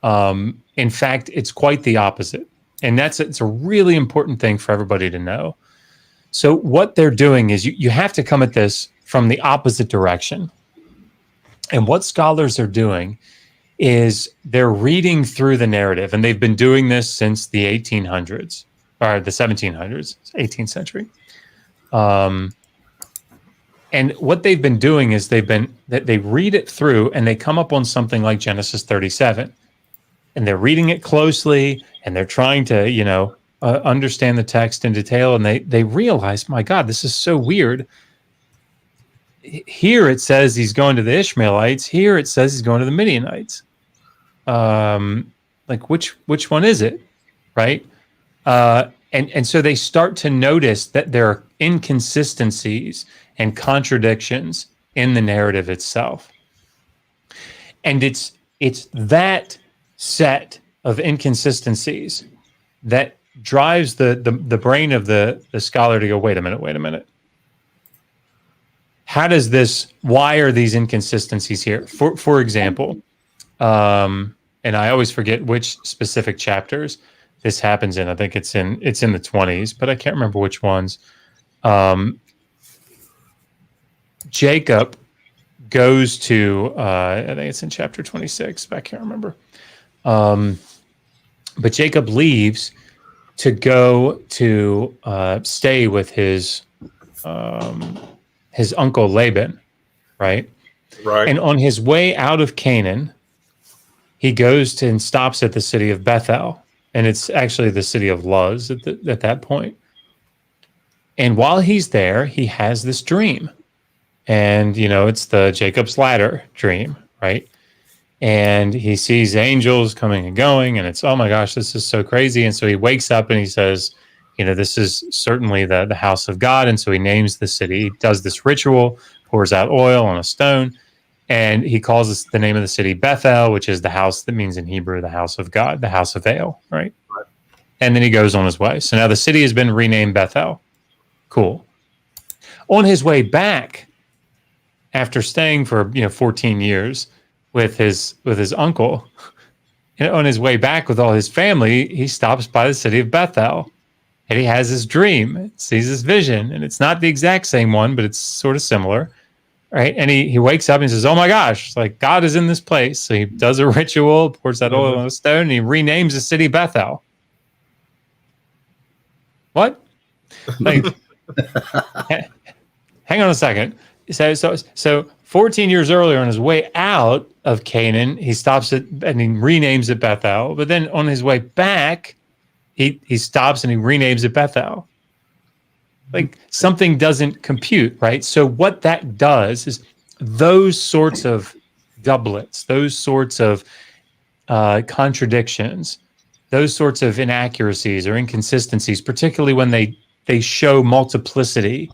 In fact, it's quite the opposite. And it's a really important thing for everybody to know. So what they're doing is you have to come at this from the opposite direction. And what scholars are doing is they're reading through the narrative, and they've been doing this since the 1800s, or the 1700s, 18th century. And what they've been doing is they read it through, and they come up on something like Genesis 37. And they're reading it closely, and they're trying to, understand the text in detail, and they realize, my God, this is so weird. Here it says he's going to the Ishmaelites. Here it says he's going to the Midianites. Like which one is it, right? And so they start to notice that there are inconsistencies and contradictions in the narrative itself, and it's that set of inconsistencies that drives the brain of the scholar to go, wait a minute. Why are these inconsistencies here? For example, and I always forget which specific chapters this happens in. I think it's in the 20s, but I can't remember which ones. Jacob goes to, I think it's in chapter 26, but I can't remember. But Jacob leaves to go to stay with his uncle Laban, right? Right. And on his way out of Canaan, he goes and stops at the city of Bethel, and it's actually the city of Luz at that point. And while he's there, he has this dream, and it's the Jacob's ladder dream, right? And he sees angels coming and going, and it's, oh my gosh, this is so crazy. And so he wakes up and he says, this is certainly the house of God. And so he names the city, he does this ritual, pours out oil on a stone, and he calls the name of the city Bethel, which is the house that means in Hebrew, the house of God, the house of El, right? And then he goes on his way. So now the city has been renamed Bethel. Cool. On his way back, after staying for 14 years, with his uncle, on his way back with all his family, he stops by the city of Bethel, and he has his dream, sees his vision, and it's not the exact same one, but it's sort of similar, right? And he wakes up and says, oh my gosh, like God is in this place. So he does a ritual, pours that oil on a stone, and he renames the city Bethel. What? Like, hang on a second. So 14 years earlier, on his way out of Canaan, he stops it and he renames it Bethel. But then on his way back, he stops and he renames it Bethel. Like something doesn't compute, right? So what that does is those sorts of doublets, those sorts of contradictions, those sorts of inaccuracies or inconsistencies, particularly when they show multiplicity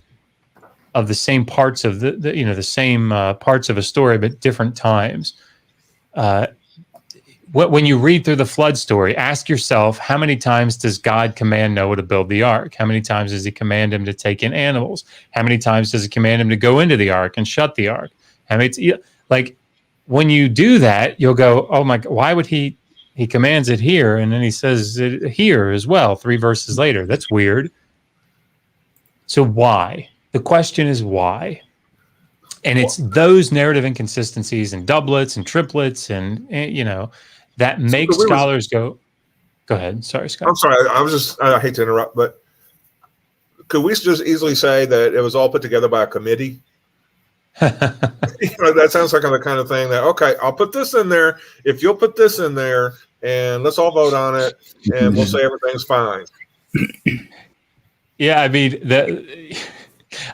of the same parts of the same parts of a story, but different times. When you read through the flood story, ask yourself, how many times does God command Noah to build the ark? How many times does he command him to take in animals? How many times does he command him to go into the ark and shut the ark? Like when you do that, you'll go, oh my God, why would he commands it here, and then he says it here as well 3 verses later? That's weird. So why? The question is why? And it's those narrative inconsistencies and doublets and triplets and that makes scholars go ahead. Sorry, Scott. I'm sorry. I hate to interrupt, but could we just easily say that it was all put together by a committee? That sounds like the kind of thing that, okay, I'll put this in there if you'll put this in there, and let's all vote on it, and we'll say everything's fine. Yeah, I mean,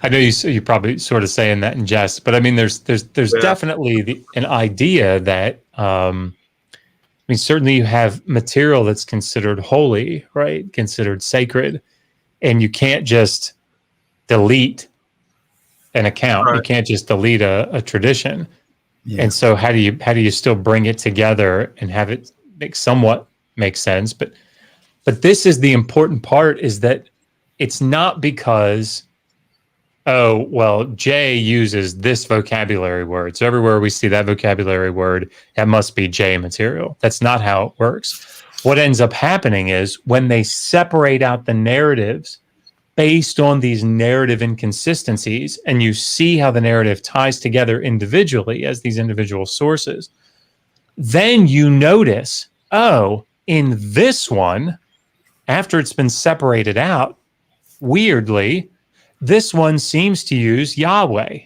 I know you're probably sort of saying that in jest, but I mean, there's definitely an idea that, I mean, certainly you have material that's considered holy, right? Considered sacred, and you can't just delete an account. Right. You can't just delete a tradition. Yeah. And so how do you still bring it together and have it somewhat make sense? But this is the important part, is that it's not because, oh, well, J uses this vocabulary word, so everywhere we see that vocabulary word, that must be J material. That's not how it works. What ends up happening is when they separate out the narratives based on these narrative inconsistencies, and you see how the narrative ties together individually as these individual sources, then you notice, oh, in this one, after it's been separated out, weirdly, this one seems to use Yahweh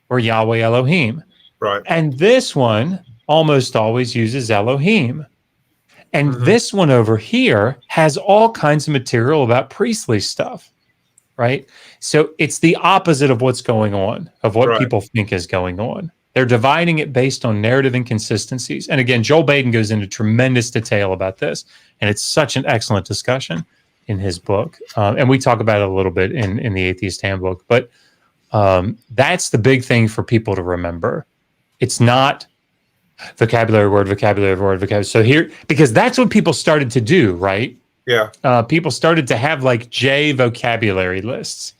or Yahweh Elohim. Right. And this one almost always uses Elohim. And this one over here has all kinds of material about priestly stuff, right? So it's the opposite of what's going on, of what people think is going on. They're dividing it based on narrative inconsistencies. And again, Joel Baden goes into tremendous detail about this, and it's such an excellent discussion in his book. And we talk about it a little bit in the Atheist Handbook. But that's the big thing for people to remember. It's not vocabulary word, vocabulary word, vocabulary. So here, because that's what people started to do, right? Yeah. People started to have like J vocabulary lists.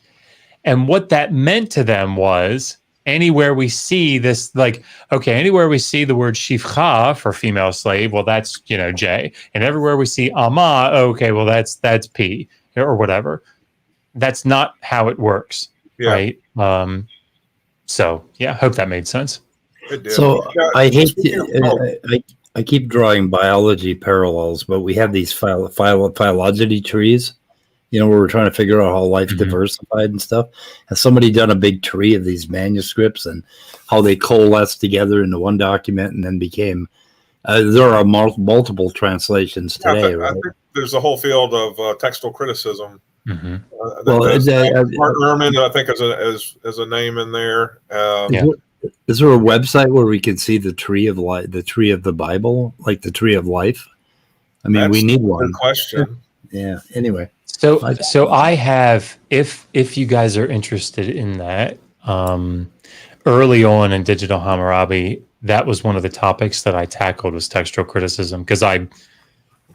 And what that meant to them was, anywhere we see this, like, okay, anywhere we see the word shifcha for female slave, well, that's, J. And everywhere we see ama, okay, well, that's P or whatever. That's not how it works, right? So, yeah, hope that made sense. It did. So I hate to, I keep drawing biology parallels, but we have these phylogeny trees, where we're trying to figure out how life's diversified and stuff. Has somebody done a big tree of these manuscripts and how they coalesced together into one document and then became, there are multiple translations today, right? I think there's a whole field of textual criticism. Well, Mark Ehrman, I think, is a name in there. Is there a website where we can see the tree of life, the tree of the Bible, like the tree of life? I mean, we need one. Good question. Yeah. Anyway. So I have, if you guys are interested in that, early on in Digital Hammurabi, that was one of the topics that I tackled, was textual criticism, because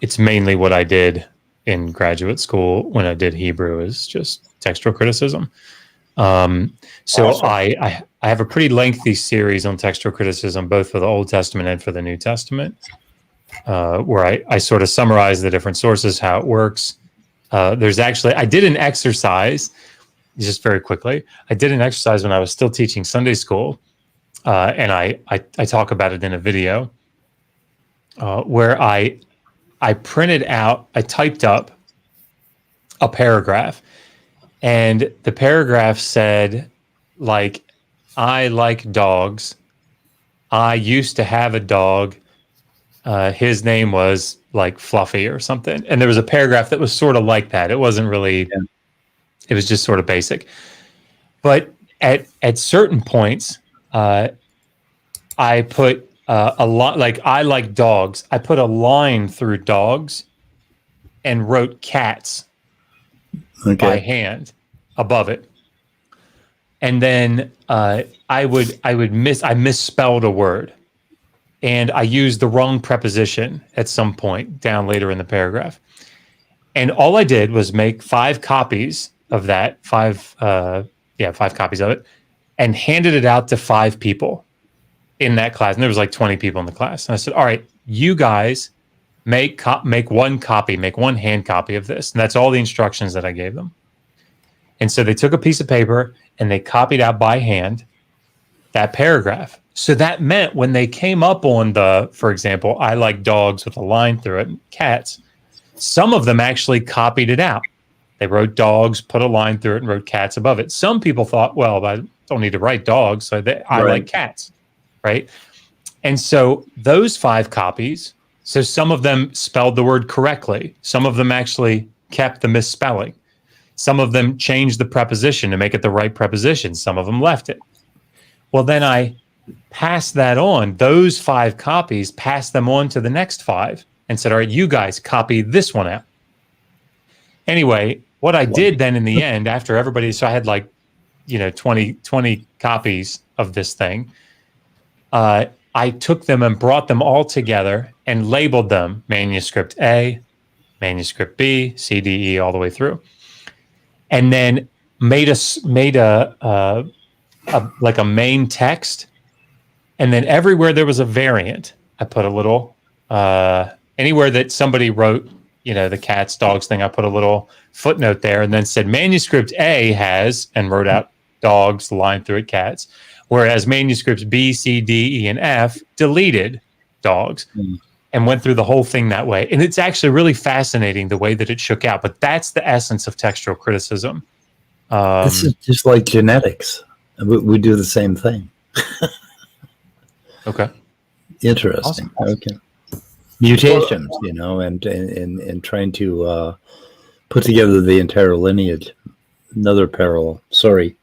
it's mainly what I did in graduate school when I did Hebrew, is just textual criticism. So awesome. I have a pretty lengthy series on textual criticism, both for the Old Testament and for the New Testament, where I sort of summarize the different sources, how it works. There's actually, I did an exercise, just very quickly. I did an exercise when I was still teaching Sunday school, and I talk about it in a video, where I printed out, I typed up a paragraph, and the paragraph said, like, I like dogs. I used to have a dog. His name was like Fluffy or something. And there was a paragraph that was sort of like that. It wasn't really, it was just sort of basic. But at certain points, I put a lot, like, I like dogs. I put a line through dogs and wrote cats by hand above it. And then I misspelled a word, and I used the wrong preposition at some point down later in the paragraph. And all I did was make 5 copies of that, 5 copies of it, and handed it out to 5 people in that class. And there was like 20 people in the class. And I said, all right, you guys make one copy, make one hand copy of this. And that's all the instructions that I gave them. And so they took a piece of paper and they copied out by hand that paragraph. So that meant when they came up on for example, I like dogs with a line through it, cats, some of them actually copied it out. They wrote dogs, put a line through it, and wrote cats above it. Some people thought, well, I don't need to write dogs, so I like cats, right? And so those 5 copies, so some of them spelled the word correctly. Some of them actually kept the misspelling. Some of them changed the preposition to make it the right preposition. Some of them left it. Well, then I passed that on. Those 5 copies, passed them on to the next 5 and said, all right, you guys copy this one out. Anyway, what I did then in the end, after everybody, so I had like, 20 copies of this thing. I took them and brought them all together and labeled them manuscript A, manuscript B, C, D, E, all the way through. And then made a like a main text. And then everywhere there was a variant, I put a little, anywhere that somebody wrote, the cats, dogs thing, I put a little footnote there and then said manuscript A has, and wrote out dogs, the line through it, cats. Whereas manuscripts B, C, D, E, and F deleted dogs and went through the whole thing that way. And it's actually really fascinating the way that it shook out. But that's the essence of textual criticism. This is just like genetics. We do the same thing. Okay. Interesting. Awesome. Okay. Mutations, and trying to put together the entire lineage. Another parallel. Sorry.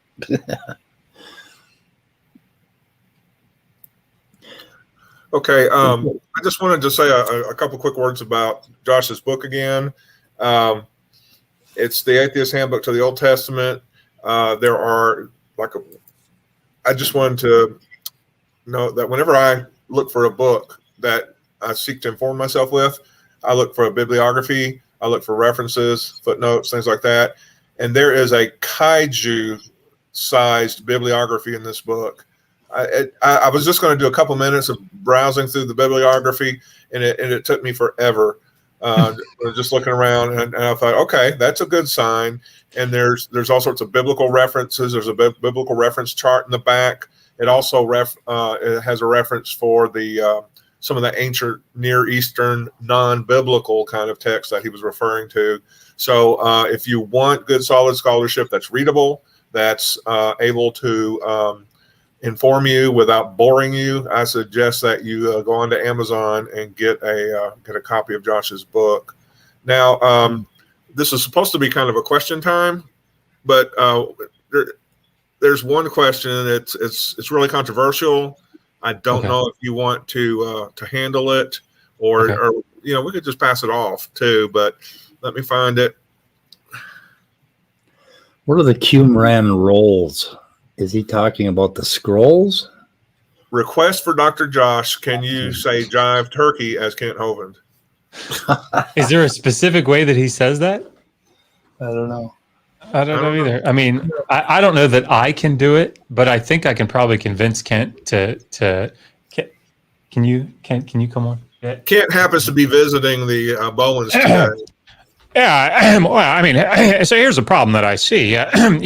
Okay, I just wanted to say a couple quick words about Josh's book again. It's the Atheist Handbook to the Old Testament. There are I just wanted to know that whenever I look for a book that I seek to inform myself with, I look for a bibliography, I look for references, footnotes, things like that. And there is a kaiju-sized bibliography in this book. I was just going to do a couple minutes of browsing through the bibliography, and it took me forever. Just looking around, and I thought, okay, that's a good sign. And there's all sorts of biblical references. There's a biblical reference chart in the back. It also it has a reference for the some of the ancient Near Eastern non-biblical kind of text that he was referring to. So if you want good, solid scholarship that's readable, that's able to inform you without boring you, I suggest that you go onto Amazon and get a copy of Josh's book. Now, this is supposed to be kind of a question time, but there's one question. It's really controversial. I don't know if you want to handle it, or we could just pass it off too. But let me find it. What are the Qumran rolls? Is he talking about the scrolls? Request for Dr. Josh. Can you say jive turkey as Kent Hovind? Is there a specific way that he says that? I don't know. I don't know either. I mean, I don't know that I can do it, but I think I can probably convince Kent to can you come on? Yeah. Kent happens to be visiting the Bowens today. Yeah, well, I mean, so here's the problem that I see. I don't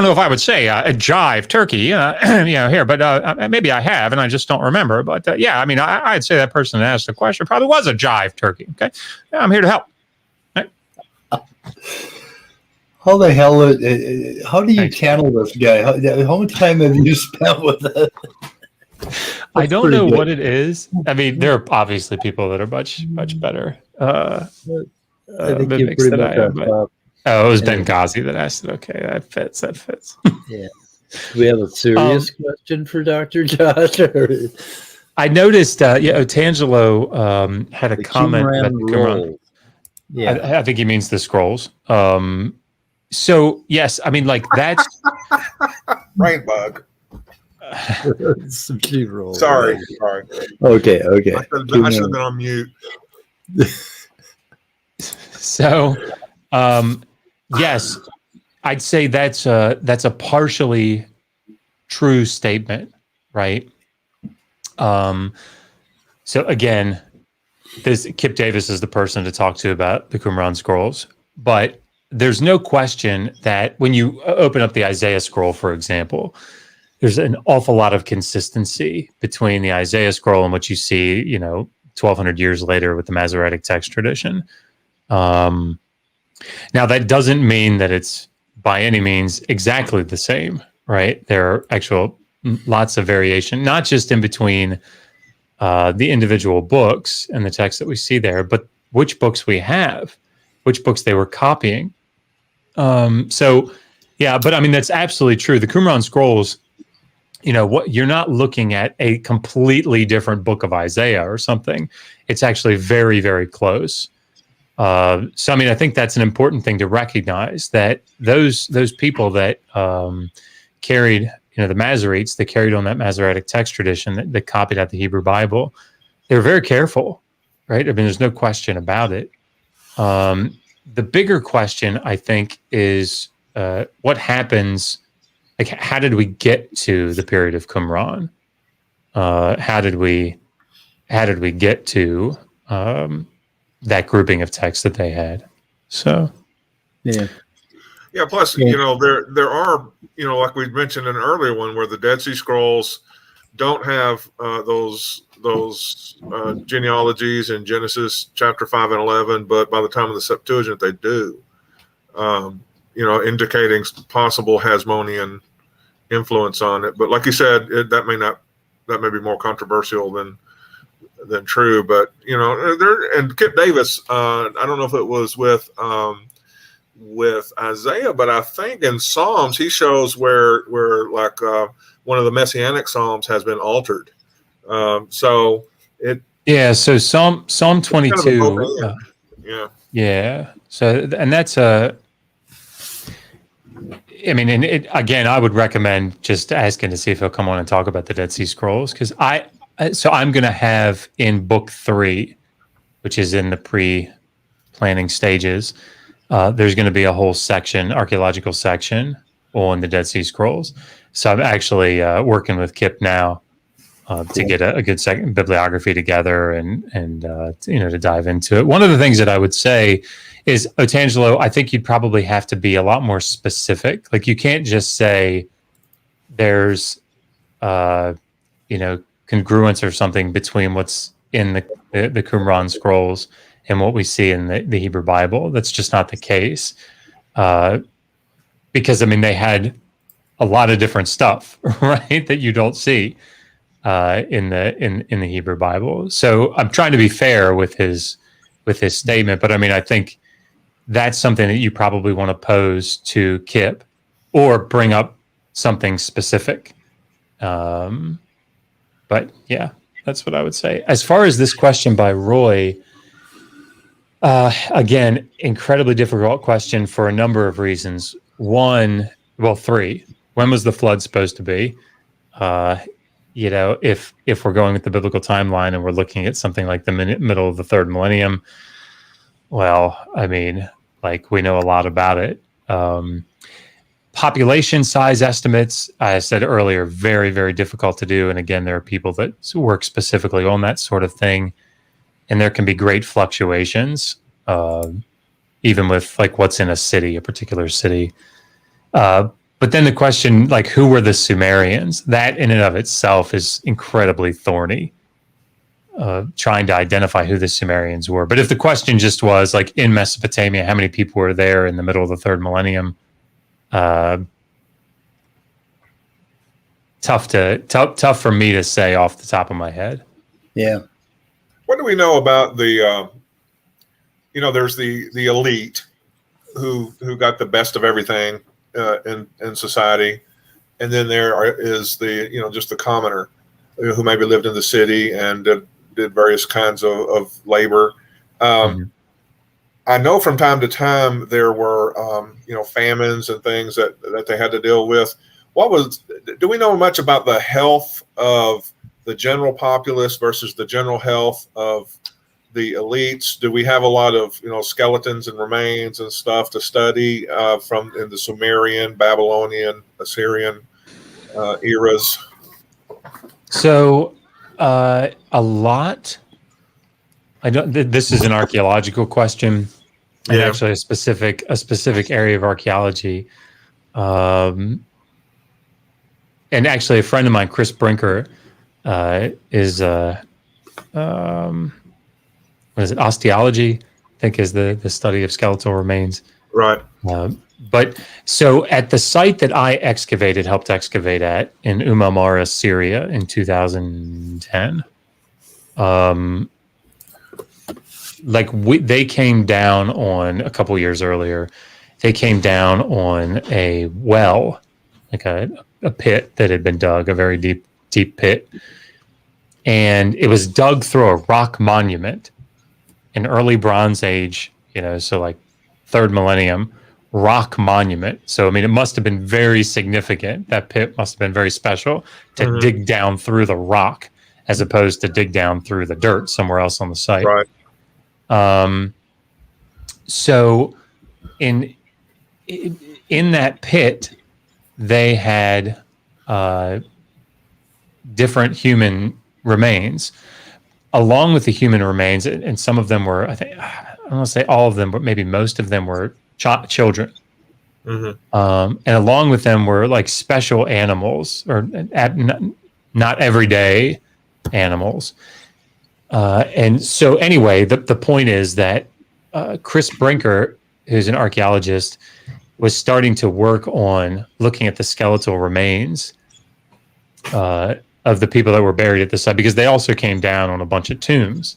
know if I would say a jive turkey, here, but maybe I have, and I just don't remember. But I mean, I'd say that person that asked the question probably was a jive turkey. Okay, I'm here to help. Right. How the hell? How do you channel this guy? How much time have you spent with it? I don't know what it is. I mean, there are obviously people that are much better. I think mimics than I am. But, it was Benghazi that asked it. Okay, that fits. Yeah. Do we have a serious question for Dr. Josh? I noticed, Otangelo had a comment about the Qumran. Yeah, I think he means the scrolls. So yes, I mean, like that's brain bug. Some cheap rolls. Sorry. Okay. I should have been on mute. So, yes, I'd say that's a partially true statement, right? So again, Kip Davis is the person to talk to about the Qumran scrolls, but there's no question that when you open up the Isaiah scroll, for example, there's an awful lot of consistency between the Isaiah scroll and what you see, 1,200 years later with the Masoretic text tradition. Now, that doesn't mean that it's by any means exactly the same, right? There are lots of variation, not just in between the individual books and the text that we see there, but which books we have. books they were copying. So, yeah, but I mean, that's absolutely true. The Qumran scrolls, what you're not looking at a completely different book of Isaiah or something. It's actually very, very close. So, I mean, I think that's an important thing to recognize, that those people that carried, the Masoretes that carried on that Masoretic text tradition that copied out the Hebrew Bible, they were very careful, right? I mean, there's no question about it. The bigger question, I think, is what happens. Like, how did we get to the period of Qumran? How did we get to that grouping of texts that they had? So, Yeah. Yeah. Plus, Yeah. there are, like we mentioned in an earlier one, where the Dead Sea Scrolls don't have those genealogies in Genesis chapter 5 and 11, but by the time of the Septuagint, they do. Indicating possible Hasmonean influence on it. But like you said, that may be more controversial than true. But and Kip Davis, I don't know if it was with Isaiah, but I think in Psalms he shows where like one of the Messianic Psalms has been altered. So Psalm 22. Yeah. So, and that's again, I would recommend just asking to see if he'll come on and talk about the Dead Sea Scrolls, because I'm going to have in book 3, which is in the pre-planning stages, there's going to be a whole section, archaeological section, on the Dead Sea Scrolls. So I'm actually working with Kip now to get a good second bibliography together and to dive into it. One of the things that I would say is, Otangelo, I think you'd probably have to be a lot more specific. Like, you can't just say there's congruence or something between what's in the Qumran scrolls and what we see in the Hebrew Bible. That's just not the case. Because they had a lot of different stuff, right, that you don't see in the Hebrew Bible. So I'm trying to be fair with his statement, but I think that's something that you probably want to pose to Kip, or bring up something specific. But yeah, that's what I would say. As far as this question by Roy, again, incredibly difficult question for a number of reasons. 3. When was the flood supposed to be? If we're going with the biblical timeline and we're looking at something like the middle of the 3rd millennium, well, we know a lot about it. Population size estimates, I said earlier, very, very difficult to do. And again, there are people that work specifically on that sort of thing, and there can be great fluctuations, even with what's in a particular city. But then the question, who were the Sumerians? That in and of itself is incredibly thorny, trying to identify who the Sumerians were. But if the question just was, in Mesopotamia, how many people were there in the middle of the 3rd millennium? Tough for me to say off the top of my head. Yeah. What do we know about the, there's the elite who got the best of everything in society, and then there is the just the commoner who maybe lived in the city and did various kinds of labor. I know from time to time there were famines and things that they had to deal with. Do we know much about the health of the general populace versus the general health of the elites? Do we have a lot of skeletons and remains and stuff to study from in the Sumerian, Babylonian, Assyrian eras? So a lot. I don't. This is an archaeological question, and actually a specific area of archaeology. And actually, a friend of mine, Chris Brinker, is what is it? Osteology, I think, is the study of skeletal remains. Right. But so at the site that I helped excavate at in Umamara, Syria in 2010, they came down on a couple years earlier. They came down on a well, like a pit that had been dug, a very deep pit. And it was dug through a rock monument, an early Bronze Age, so like 3rd millennium rock monument. So, I mean, it must have been very significant. That pit must have been very special to dig down through the rock as opposed to dig down through the dirt somewhere else on the site. Right. So in that pit, they had different human remains. Along with the human remains, and some of them were, I don't want to say all of them, but maybe most of them were children. And along with them were like special animals, or not everyday animals. And so anyway, the point is that Chris Brinker, who's an archaeologist, was starting to work on looking at the skeletal remains of the people that were buried at the site, because they also came down on a bunch of tombs.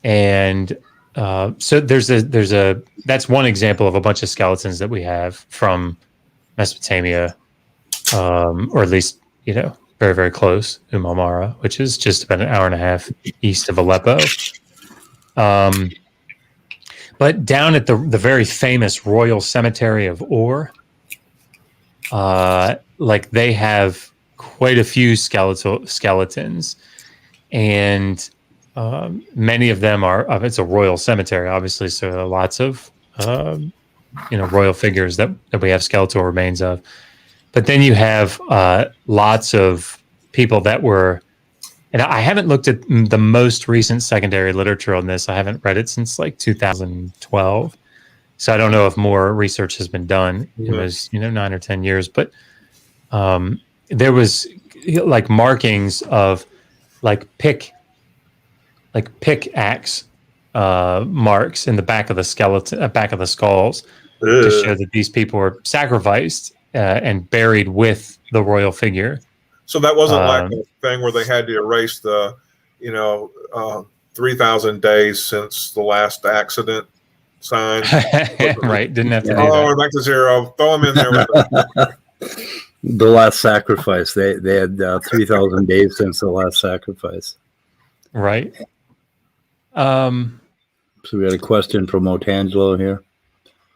And so that's one example of a bunch of skeletons that we have from Mesopotamia, or at least, very, very close, Umamara, which is just about an hour and a half east of Aleppo. But down at the very famous Royal Cemetery of Ur, they have quite a few skeletons, and many of them are. It's a royal cemetery, obviously, so there are lots of royal figures that we have skeletal remains of. But then you have lots of people that were, and I haven't looked at the most recent secondary literature on this. I haven't read it since like 2012, so I don't know if more research has been done in those 9 or 10 years. But there was like markings of pickaxe marks in the back of the skeleton, back of the skulls, to show that these people were sacrificed and buried with the royal figure. So that wasn't like a thing where they had to erase the, 3,000 days since the last accident sign. Right. Didn't have to do that. We're back to zero. Throw them in there. The last sacrifice. They had 3,000 days since the last sacrifice. Right. So we had a question from Otangelo here.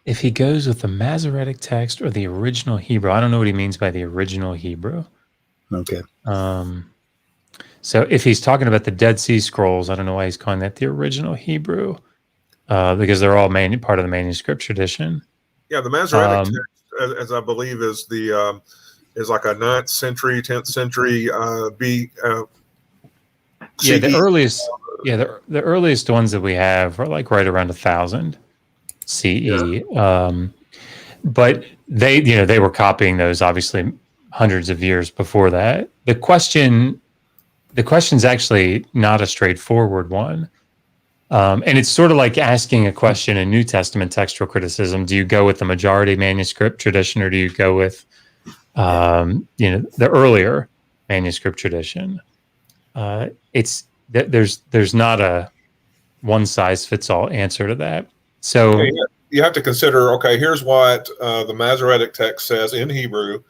If he goes with the Masoretic text or the original Hebrew, I don't know what he means by the original Hebrew. Okay. So if he's talking about the Dead Sea Scrolls, I don't know why he's calling that the original Hebrew, because they're all part of the manuscript tradition. Yeah, the Masoretic text, as I believe, is the is like a 9th century, 10th century Yeah, the earliest. Yeah, the earliest ones that we have are like right around 1000 CE. Yeah. But they were copying those obviously hundreds of years before that. The question's actually not a straightforward one. And it's sort of like asking a question in New Testament textual criticism. Do you go with the majority manuscript tradition, or do you go with the earlier manuscript tradition? There's not a one size fits all answer to that. So you have to consider, okay, here's what the Masoretic text says in Hebrew.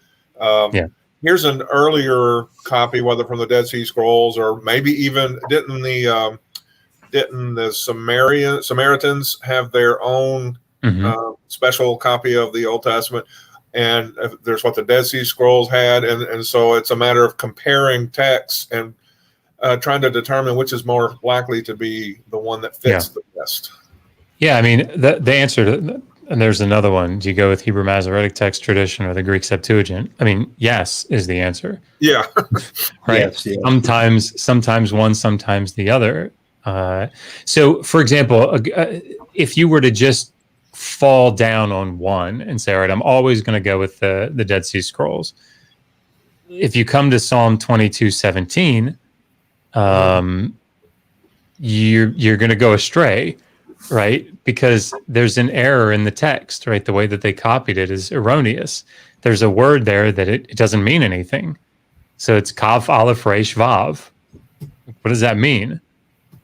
Here's an earlier copy, whether from the Dead Sea Scrolls or maybe even didn't the Samaritans have their own special copy of the Old Testament? And there's what the Dead Sea Scrolls had, and so it's a matter of comparing texts and trying to determine which is more likely to be the one that fits the best. Yeah, I mean, the answer to, and there's another one. Do you go with Hebrew Masoretic text tradition or the Greek Septuagint? I mean, yes is the answer. Yeah. Right. Yes, yeah. Sometimes one, sometimes the other. So, for example, if you were to just fall down on one and say, all right, I'm always going to go with the Dead Sea Scrolls. If you come to Psalm 22:17, you're going to go astray, right? Because there's an error in the text, right? The way that they copied it is erroneous. There's a word there that it doesn't mean anything. So it's Kaf Aleph Resh Vav. What does that mean?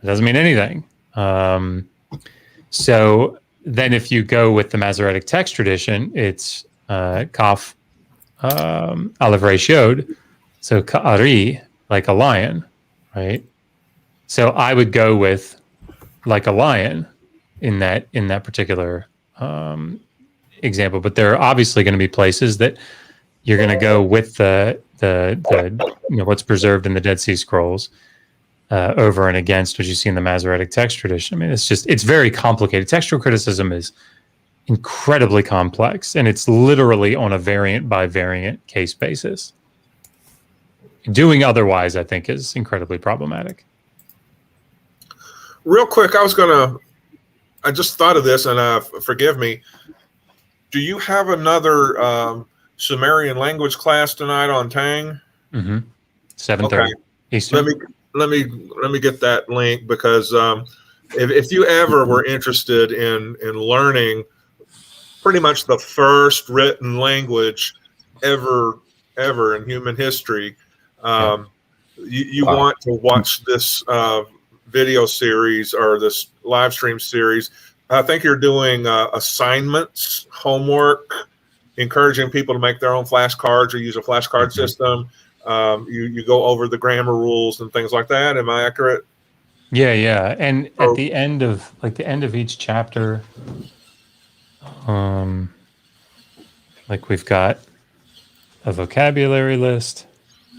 It doesn't mean anything. So then if you go with the Masoretic text tradition, it's Kaf Aleph Resh Yod, so Ka'ari, like a lion, right? So I would go with like a lion in that particular example. But there are obviously going to be places that you're going to go with the what's preserved in the Dead Sea Scrolls over and against what you see in the Masoretic text tradition. I mean, it's very complicated. Textual criticism is incredibly complex, and it's literally on a variant by variant case basis. Doing otherwise, I think, is incredibly problematic. Real quick, I just thought of this, and forgive me. Do you have another Sumerian language class tonight on Tang? 7:30 okay. Eastern. Let me get that link, because if you ever were interested in learning pretty much the first written language ever in human history, you want to watch this video series or this live stream series. I think you're doing assignments, homework, encouraging people to make their own flashcards or use a flashcard system. You go over the grammar rules and things like that. Am I accurate? Yeah. And at the end of each chapter, we've got a vocabulary list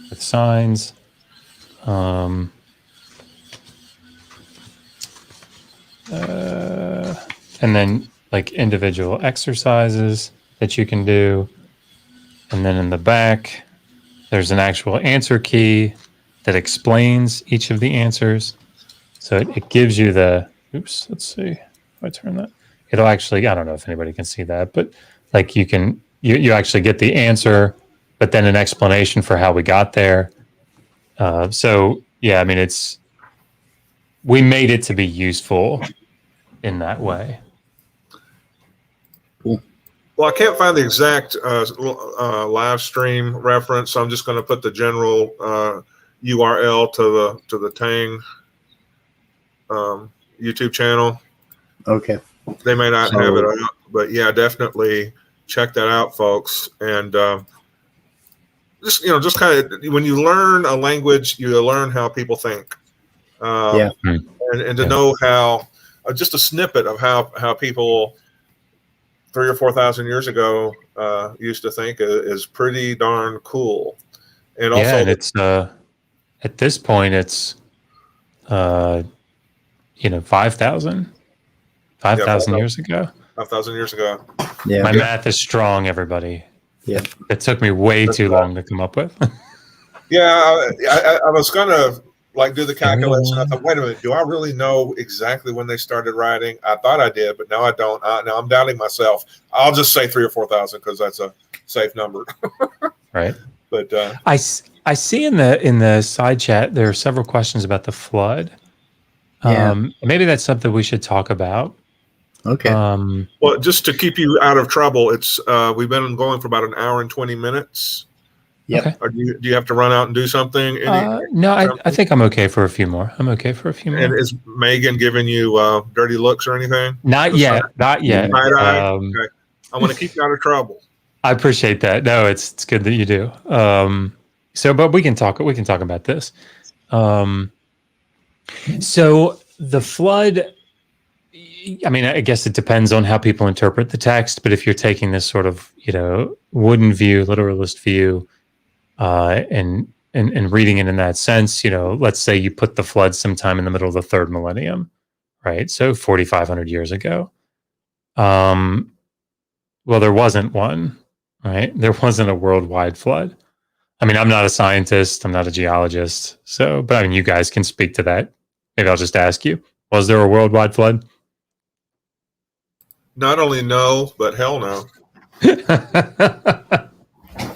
with signs. And then like individual exercises that you can do. And then in the back, there's an actual answer key that explains each of the answers. So it gives you let's see if I turn that. It'll actually, I don't know if anybody can see that, but like you actually get the answer, but then an explanation for how we got there. So yeah, I mean, we made it to be useful in that way. Cool. Well, I can't find the exact live stream reference, so I'm just going to put the general URL to the Tang YouTube channel. Okay. They may not have it out, but yeah, definitely check that out, folks. And just kind of, when you learn a language, you learn how people think. And to know how, just a snippet of how people 3,000 or 4,000 years ago used to think is pretty darn cool. And also, and it's at this point it's 5,000 years ago. 5,000 years ago. Yeah. My math is strong, everybody. Yeah. It took me way too long to come up with. Yeah, I was gonna do the calculation. I thought, wait a minute, do I really know exactly when they started writing? I thought I did, but now I don't. Now I'm doubting myself. I'll just say 3,000 or 4,000 because that's a safe number. Right. But I see in the side chat there are several questions about the flood. Maybe that's something we should talk about. Okay. Well, just to keep you out of trouble, it's we've been going for about an hour and 20 minutes. Yeah. Okay. Or do you have to run out and do something? No, I think I'm okay for a few more. I'm okay for a few more. And is Megan giving you dirty looks or anything? Not yet. Okay. I want to keep you out of trouble. I appreciate that. No, it's good that you do. But we can talk about this. So the flood, I mean, I guess it depends on how people interpret the text, but if you're taking this sort of, wooden view, literalist view, and reading it in that sense, let's say you put the flood sometime in the middle of the third millennium, right? So 4,500 years ago. Well, there wasn't one, right? There wasn't a worldwide flood. I mean, I'm not a scientist, I'm not a geologist, but I mean, you guys can speak to that. Maybe I'll just ask you, was there a worldwide flood? Not only no, but hell no.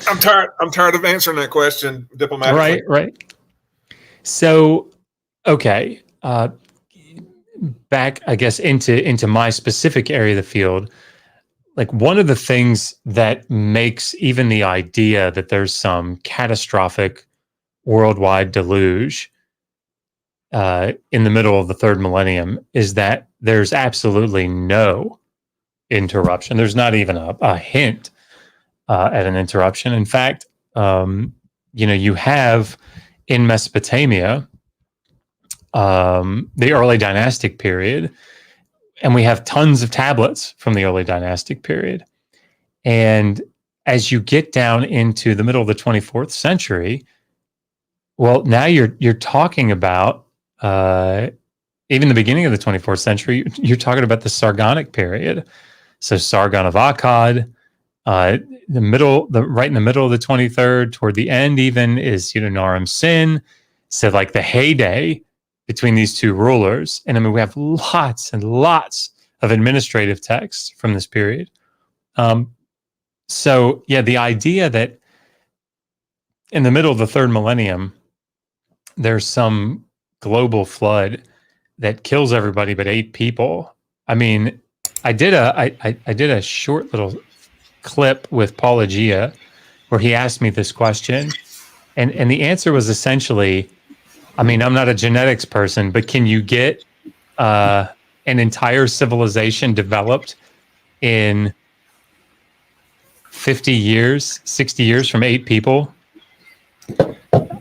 I'm tired of answering that question diplomatically. Right. So, okay. Back, I guess, into my specific area of the field, like one of the things that makes even the idea that there's some catastrophic worldwide deluge in the middle of the third millennium is that there's absolutely no interruption. There's not even a hint at an interruption. In fact, you have in Mesopotamia the early dynastic period, and we have tons of tablets from the early dynastic period. And as you get down into the middle of the 24th century, well, now you're talking about even the beginning of the 24th century, you're talking about the Sargonic period. So Sargon of Akkad, right in the middle of the 23rd, toward the end even, is Naram Sin. So like the heyday between these two rulers. And I mean, we have lots and lots of administrative texts from this period. So yeah, the idea that in the middle of the third millennium, there's some global flood that kills everybody but 8 people. I mean, I did a short little clip with Apologia where he asked me this question, and the answer was essentially, I mean, I'm not a genetics person, but can you get an entire civilization developed in 50 years, 60 years from 8 people? I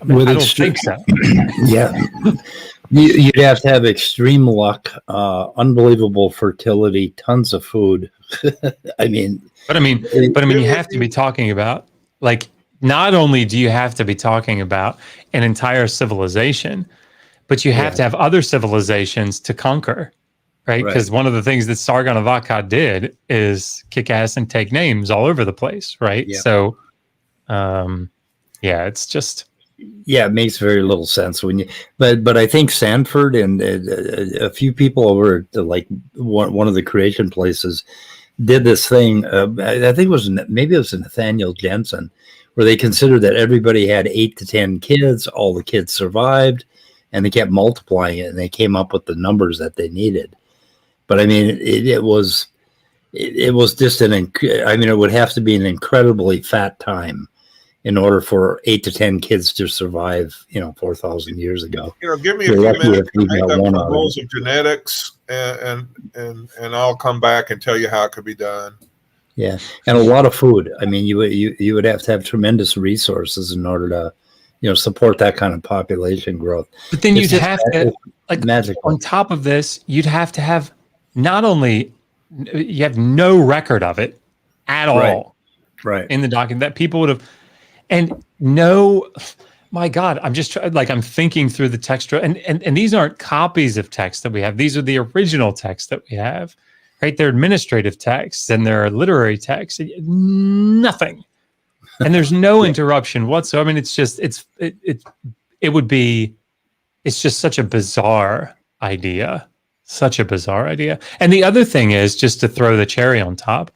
don't think so. Yeah. You'd have to have extreme luck, unbelievable fertility, tons of food. I mean, you have to be talking about, like, not only do you have to be talking about an entire civilization, but you have to have other civilizations to conquer, right? Because one of the things that Sargon of Akkad did is kick ass and take names all over the place, right? Yep. So, it's just... Yeah, it makes very little sense when you, but I think Sanford and a few people over at one of the creation places did this thing. I think maybe it was Nathaniel Jensen, where they considered that everybody had 8 to 10 kids, all the kids survived, and they kept multiplying it, and they came up with the numbers that they needed. But I mean, it was just it would have to be an incredibly fat time in order for 8 to 10 kids to survive, 4,000 years ago. Give me a few minutes to make up the rules of genetics, and I'll come back and tell you how it could be done. Yeah, and a lot of food. I mean, you would have to have tremendous resources in order to, support that kind of population growth. But then you'd have to, magical. On top of this, you'd have to have not only, you have no record of it at all, right, in the document that people would have. And no, my God, I'm just I'm thinking through the textual, and these aren't copies of text that we have. These are the original texts that we have, right? They're administrative texts and they're literary texts. Nothing, and there's no interruption whatsoever. I mean, it's just it's just such a bizarre idea, And the other thing is, just to throw the cherry on top,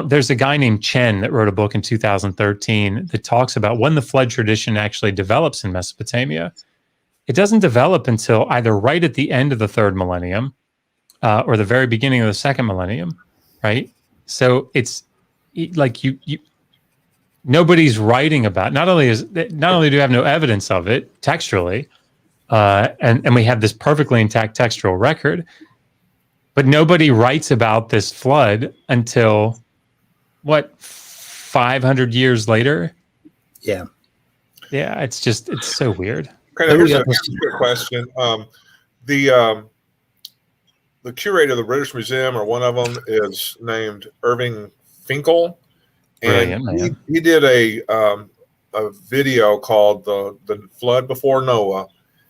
there's a guy named Chen that wrote a book in 2013 that talks about when the flood tradition actually develops in Mesopotamia. It doesn't develop until either right at the end of the third millennium or the very beginning of the second millennium, right? So it's like nobody's writing about. Not only do we have no evidence of it textually, and we have this perfectly intact textual record, but nobody writes about this flood until 500 years later? Yeah, it's so weird. Okay, here's a good question. The curator of the British Museum, or one of them, is named Irving Finkel, and he did a video called the Flood Before Noah,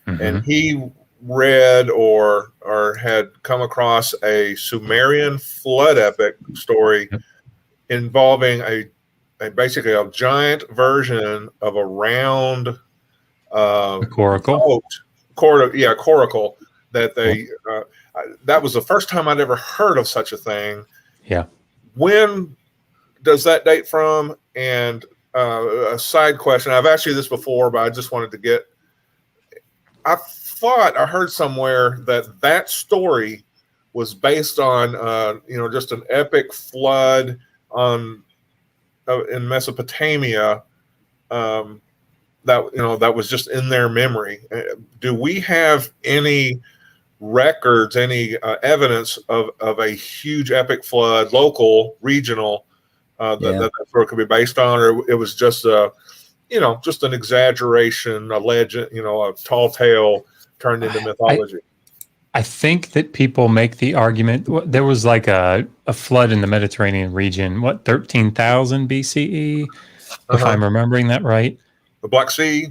and he read or had come across a Sumerian flood epic story involving basically a giant version of a round coracle. Coracle that they that was the first time I'd ever heard of such a thing. Yeah. When does that date from? And a side question, I've asked you this before, but I just wanted to get, I thought I heard somewhere that story was based on just an epic flood in Mesopotamia, that was just in their memory. Do we have any records, any evidence of a huge epic flood, local, regional, that sort of could be based on, or it was just just an exaggeration, a legend, a tall tale turned into mythology? I think that people make the argument there was like a flood in the Mediterranean region, 13,000 BCE, if I'm remembering that right. The Black Sea?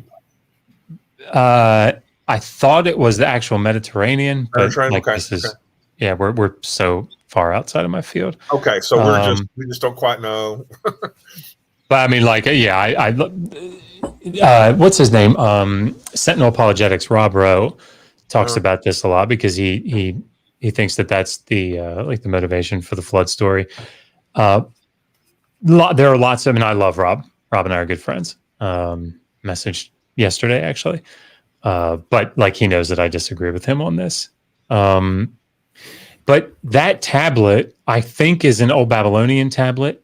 I thought it was the actual Mediterranean, but this is, we're so far outside of my field. Okay, so we just don't quite know. But I mean, what's his name? Sentinel Apologetics, Rob Rowe, talks about this a lot because he thinks that's the the motivation for the flood story. There are lots of, I love Rob. Rob and I are good friends. Messaged yesterday actually, but he knows that I disagree with him on this. But that tablet, I think, is an old Babylonian tablet.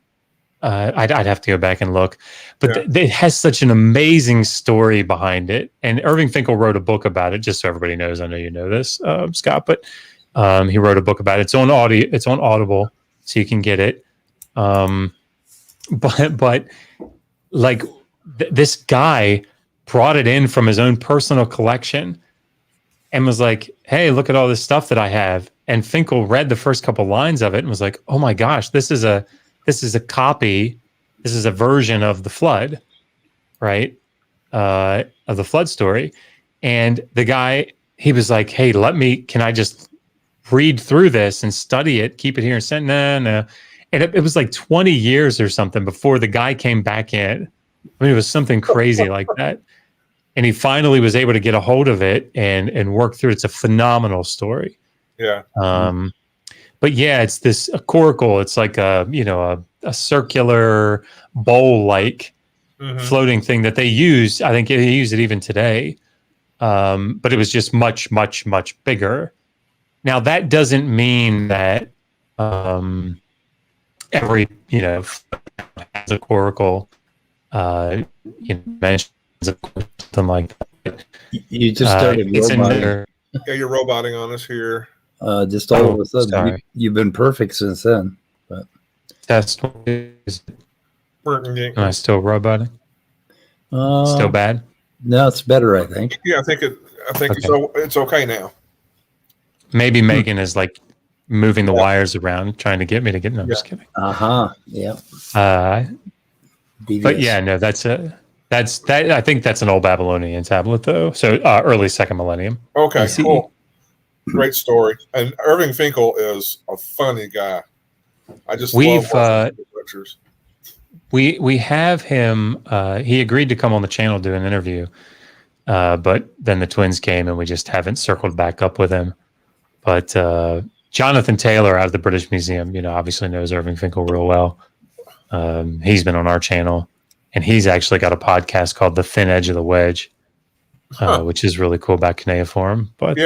I'd have to go back and look, but it has such an amazing story behind it. And Irving Finkel wrote a book about it, just so everybody knows. I know you know this, Scott, but he wrote a book about it. It's on audio. It's on Audible, so you can get it. But this guy brought it in from his own personal collection and was like, "Hey, look at all this stuff that I have." And Finkel read the first couple lines of it and was like, "Oh my gosh, this is a copy. This is a version of the flood, right? Of the flood story." And the guy, he was like, "Hey, can I just read through this and study it, keep it here?" And said, no. And it was like 20 years or something before the guy came back in. I mean, it was something crazy like that. And he finally was able to get a hold of it and work through it. It's a phenomenal story. Yeah. But yeah, it's this coracle. It's like a circular bowl-like floating thing that they use. I think they use it even today. But it was just much, much, much bigger. Now that doesn't mean that every has a coracle. Mentions something like that. You just started roboting. Yeah, you're roboting on us here. Just all of a sudden, you've been perfect since then. But test. Am I still roboting? Still bad? No, it's better. I think. Yeah, I think it's okay now. Maybe Megan is moving the wires around, trying to get me to get. No, I'm just kidding. Yeah. But yeah, no, I think that's an old Babylonian tablet though. So early second millennium. Okay, BCE. Cool. Great story. And Irving Finkel is a funny guy. I just love watching his lectures. We have him. He agreed to come on the channel do an interview, but then the twins came and we just haven't circled back up with him. But Jonathan Taylor out of the British Museum, obviously knows Irving Finkel real well. He's been on our channel, and he's actually got a podcast called The Thin Edge of the Wedge, which is really cool about cuneiform. But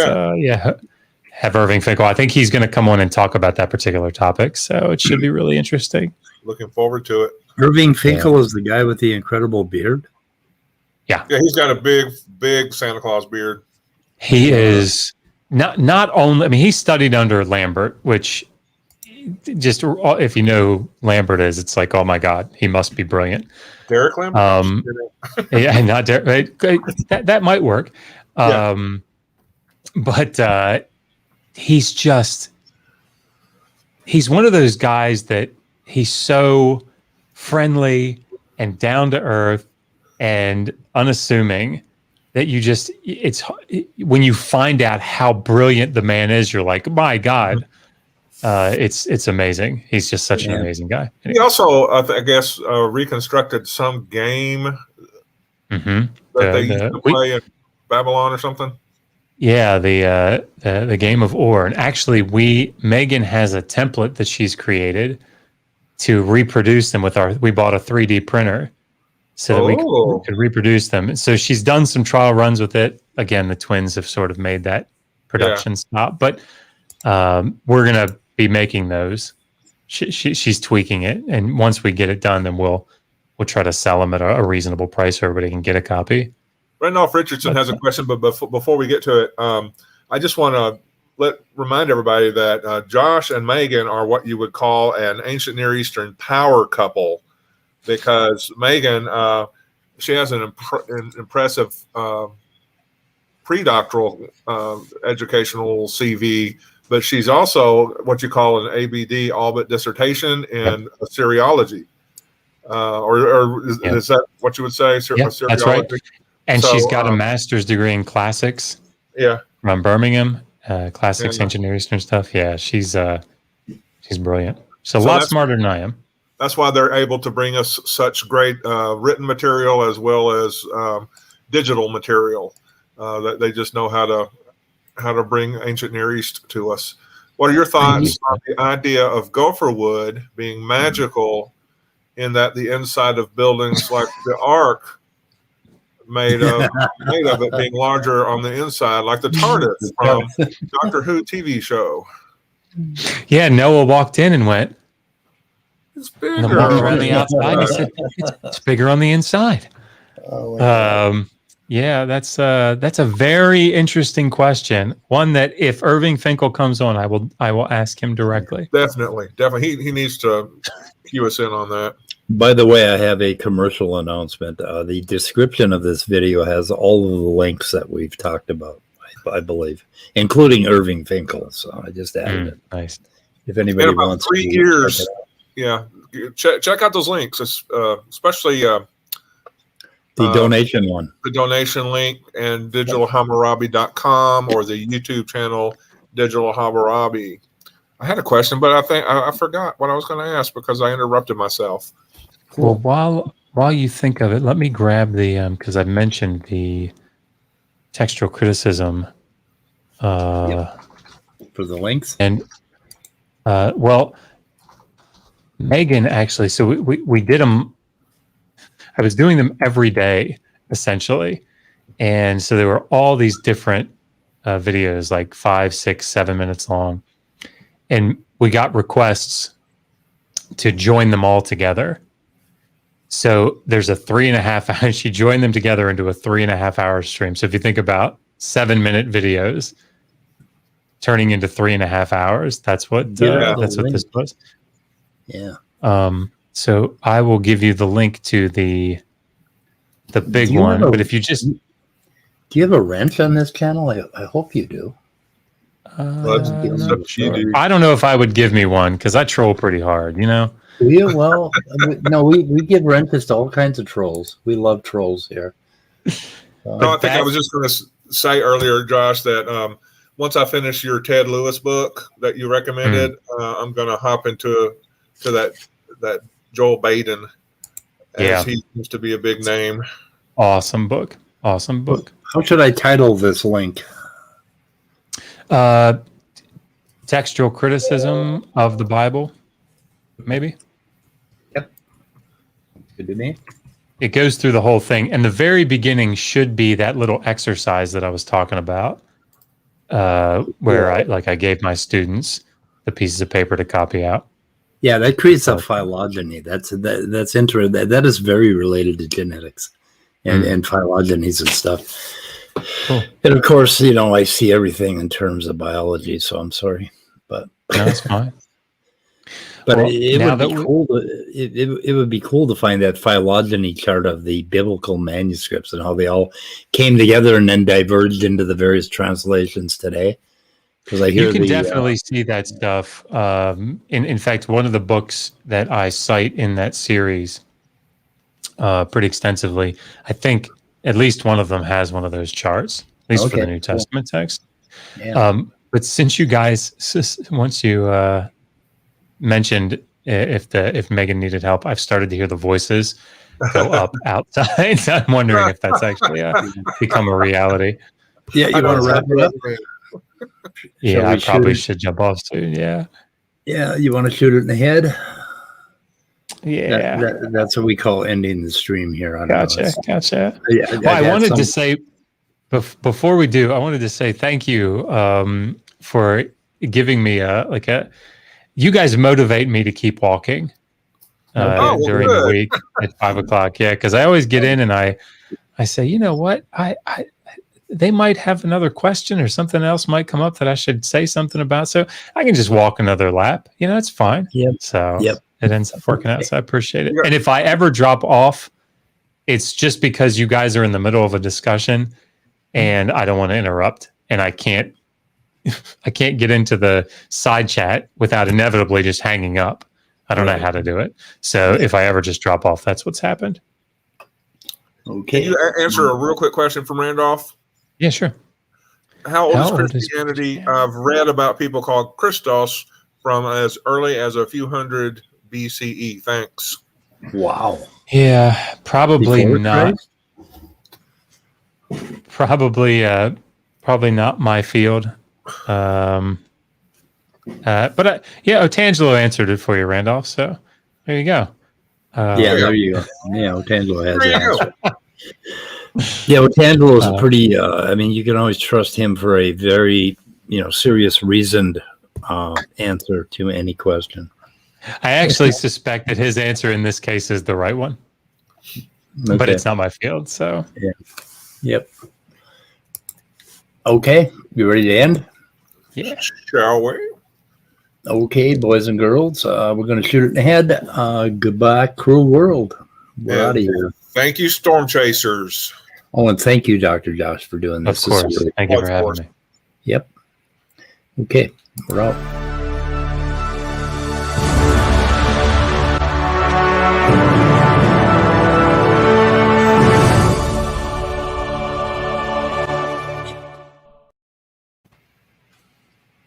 have Irving Finkel. I think he's going to come on and talk about that particular topic, so it should be really interesting. Looking forward to it. Irving Finkel is the guy with the incredible beard. Yeah, he's got a big Santa Claus beard. He is not only. I mean, he studied under Lambert, which just if you know Lambert is, it's like, oh my God, he must be brilliant. Derek Lambert. Yeah, not Derek. That might work. But he's one of those guys that he's so friendly and down to earth and unassuming that it's when you find out how brilliant the man is, you're like, my God, it's amazing. He's just such an amazing guy. Anyway. He also, I guess, reconstructed some game that they used to play in Babylon or something. Yeah, the game of ore. And actually, Megan has a template that she's created to reproduce them with we bought a 3D printer so that we could reproduce them. So she's done some trial runs with it. Again, the twins have sort of made that production stop, but we're going to be making those. She's tweaking it. And once we get it done, then we'll we'll try to sell them at a reasonable price so everybody can get a copy. Randolph Richardson has a question, but before we get to it, I just want to remind everybody that Josh and Megan are what you would call an ancient Near Eastern power couple, because Megan, she has an impressive pre-doctoral educational CV, but she's also what you call an ABD, all but dissertation in Assyriology. Is that what you would say? That's right. And so, she's got a master's degree in classics. Yeah. From Birmingham, classics, ancient Near Eastern stuff. Yeah, she's brilliant. So a lot smarter than I am. That's why they're able to bring us such great written material as well as digital material. That they just know how to bring ancient Near East to us. What are your thoughts on the idea of gopher wood being magical, in that the inside of buildings like the Ark made of it being larger on the inside, like the TARDIS from Doctor Who TV show? Yeah, Noah walked in and went, "It's bigger." Around the outside, he said, "It's bigger on the inside." Yeah, that's a very interesting question. One that if Irving Finkel comes on, I will ask him directly. Definitely. He needs to cue us in on that. By the way, I have a commercial announcement. The description of this video has all of the links that we've talked about, I believe, including Irving Finkel. So I just added it. Nice. If anybody wants 3 years, check out those links, especially the donation one. The donation link, and digitalhammurabi.com, or the YouTube channel Digital Hammurabi. I had a question, but I think I forgot what I was going to ask because I interrupted myself. Well, while you think of it, let me grab the because I mentioned the textual criticism for the links. And Megan actually. So we did them. I was doing them every day, essentially. And so there were all these different videos, like 5, 6, 7 minutes long. And we got requests to join them all together. So there's a 3.5 hour, she joined them together into a 3.5 hour stream. So if you think about 7-minute videos turning into 3.5 hours, that's what this was. Yeah. So I will give you the link to the big one. But if you just... Do you have a wrench on this channel? I hope you do. I don't know if I would give me one, because I troll pretty hard, you know? Yeah, well, no, we give wrenches to all kinds of trolls. We love trolls here. No, I think I was just going to say earlier, Josh, that once I finish your Ted Lewis book that you recommended, I'm going to hop into that Joel Baden, as he seems to be a big name. Awesome book. How should I title this link? Textual criticism of the Bible, maybe. Yep. Good to me. It goes through the whole thing, and the very beginning should be that little exercise that I was talking about, where I gave my students the pieces of paper to copy out. Yeah, that creates a phylogeny. That's interesting. That is very related to genetics and phylogenies and stuff. Cool. And of course, I see everything in terms of biology, so I'm sorry, but no, that's fine. But it would be cool to find that phylogeny chart of the biblical manuscripts and how they all came together and then diverged into the various translations today. Because I hear you can definitely see that stuff. In fact, one of the books that I cite in that series pretty extensively, I think at least one of them has one of those charts, at least for the New Testament text. Yeah. But since you guys, once you mentioned if Megan needed help, I've started to hear the voices go up outside. So I'm wondering if that's actually become a reality. Yeah, you want to wrap it up? Yeah, I probably should jump off soon. Yeah. Yeah, you want to shoot it in the head? Yeah. That's what we call ending the stream here. Gotcha. Yeah, well, I wanted to say, before we do, I wanted to say thank you for giving me you guys motivate me to keep walking. during the week at 5 o'clock. Yeah, because I always get in and I say, you know what, they might have another question or something else might come up that I should say something about. So I can just walk another lap. It's fine. Yep. So it ends up working out. So I appreciate it. And if I ever drop off, it's just because you guys are in the middle of a discussion and I don't want to interrupt, and I can't get into the side chat without inevitably just hanging up. I don't know how to do it. So if I ever just drop off, that's what's happened. Okay. Can you answer a real quick question from Randolph? Yeah, sure. How old is Christianity? I've read about people called Christos from as early as a few hundred BCE. Thanks. Wow. Yeah, probably Before not. Christ? Probably not my field. But Otangelo answered it for you, Randolph. So there you go. There you go. Yeah, Otangelo has the answer. Yeah, Otangelo is a pretty. You can always trust him for a very, serious, reasoned answer to any question. I actually suspect that his answer in this case is the right one, but it's not my field. So yeah. Yep. Okay, you ready to end? Yeah. Shall we? Okay, boys and girls, we're going to shoot it in the head. Goodbye, cruel world. We're out of here. Thank you, Storm Chasers. Oh, and thank you, Dr. Josh, for doing this. Of course. Thank you for having me. Yep. Okay, we're out.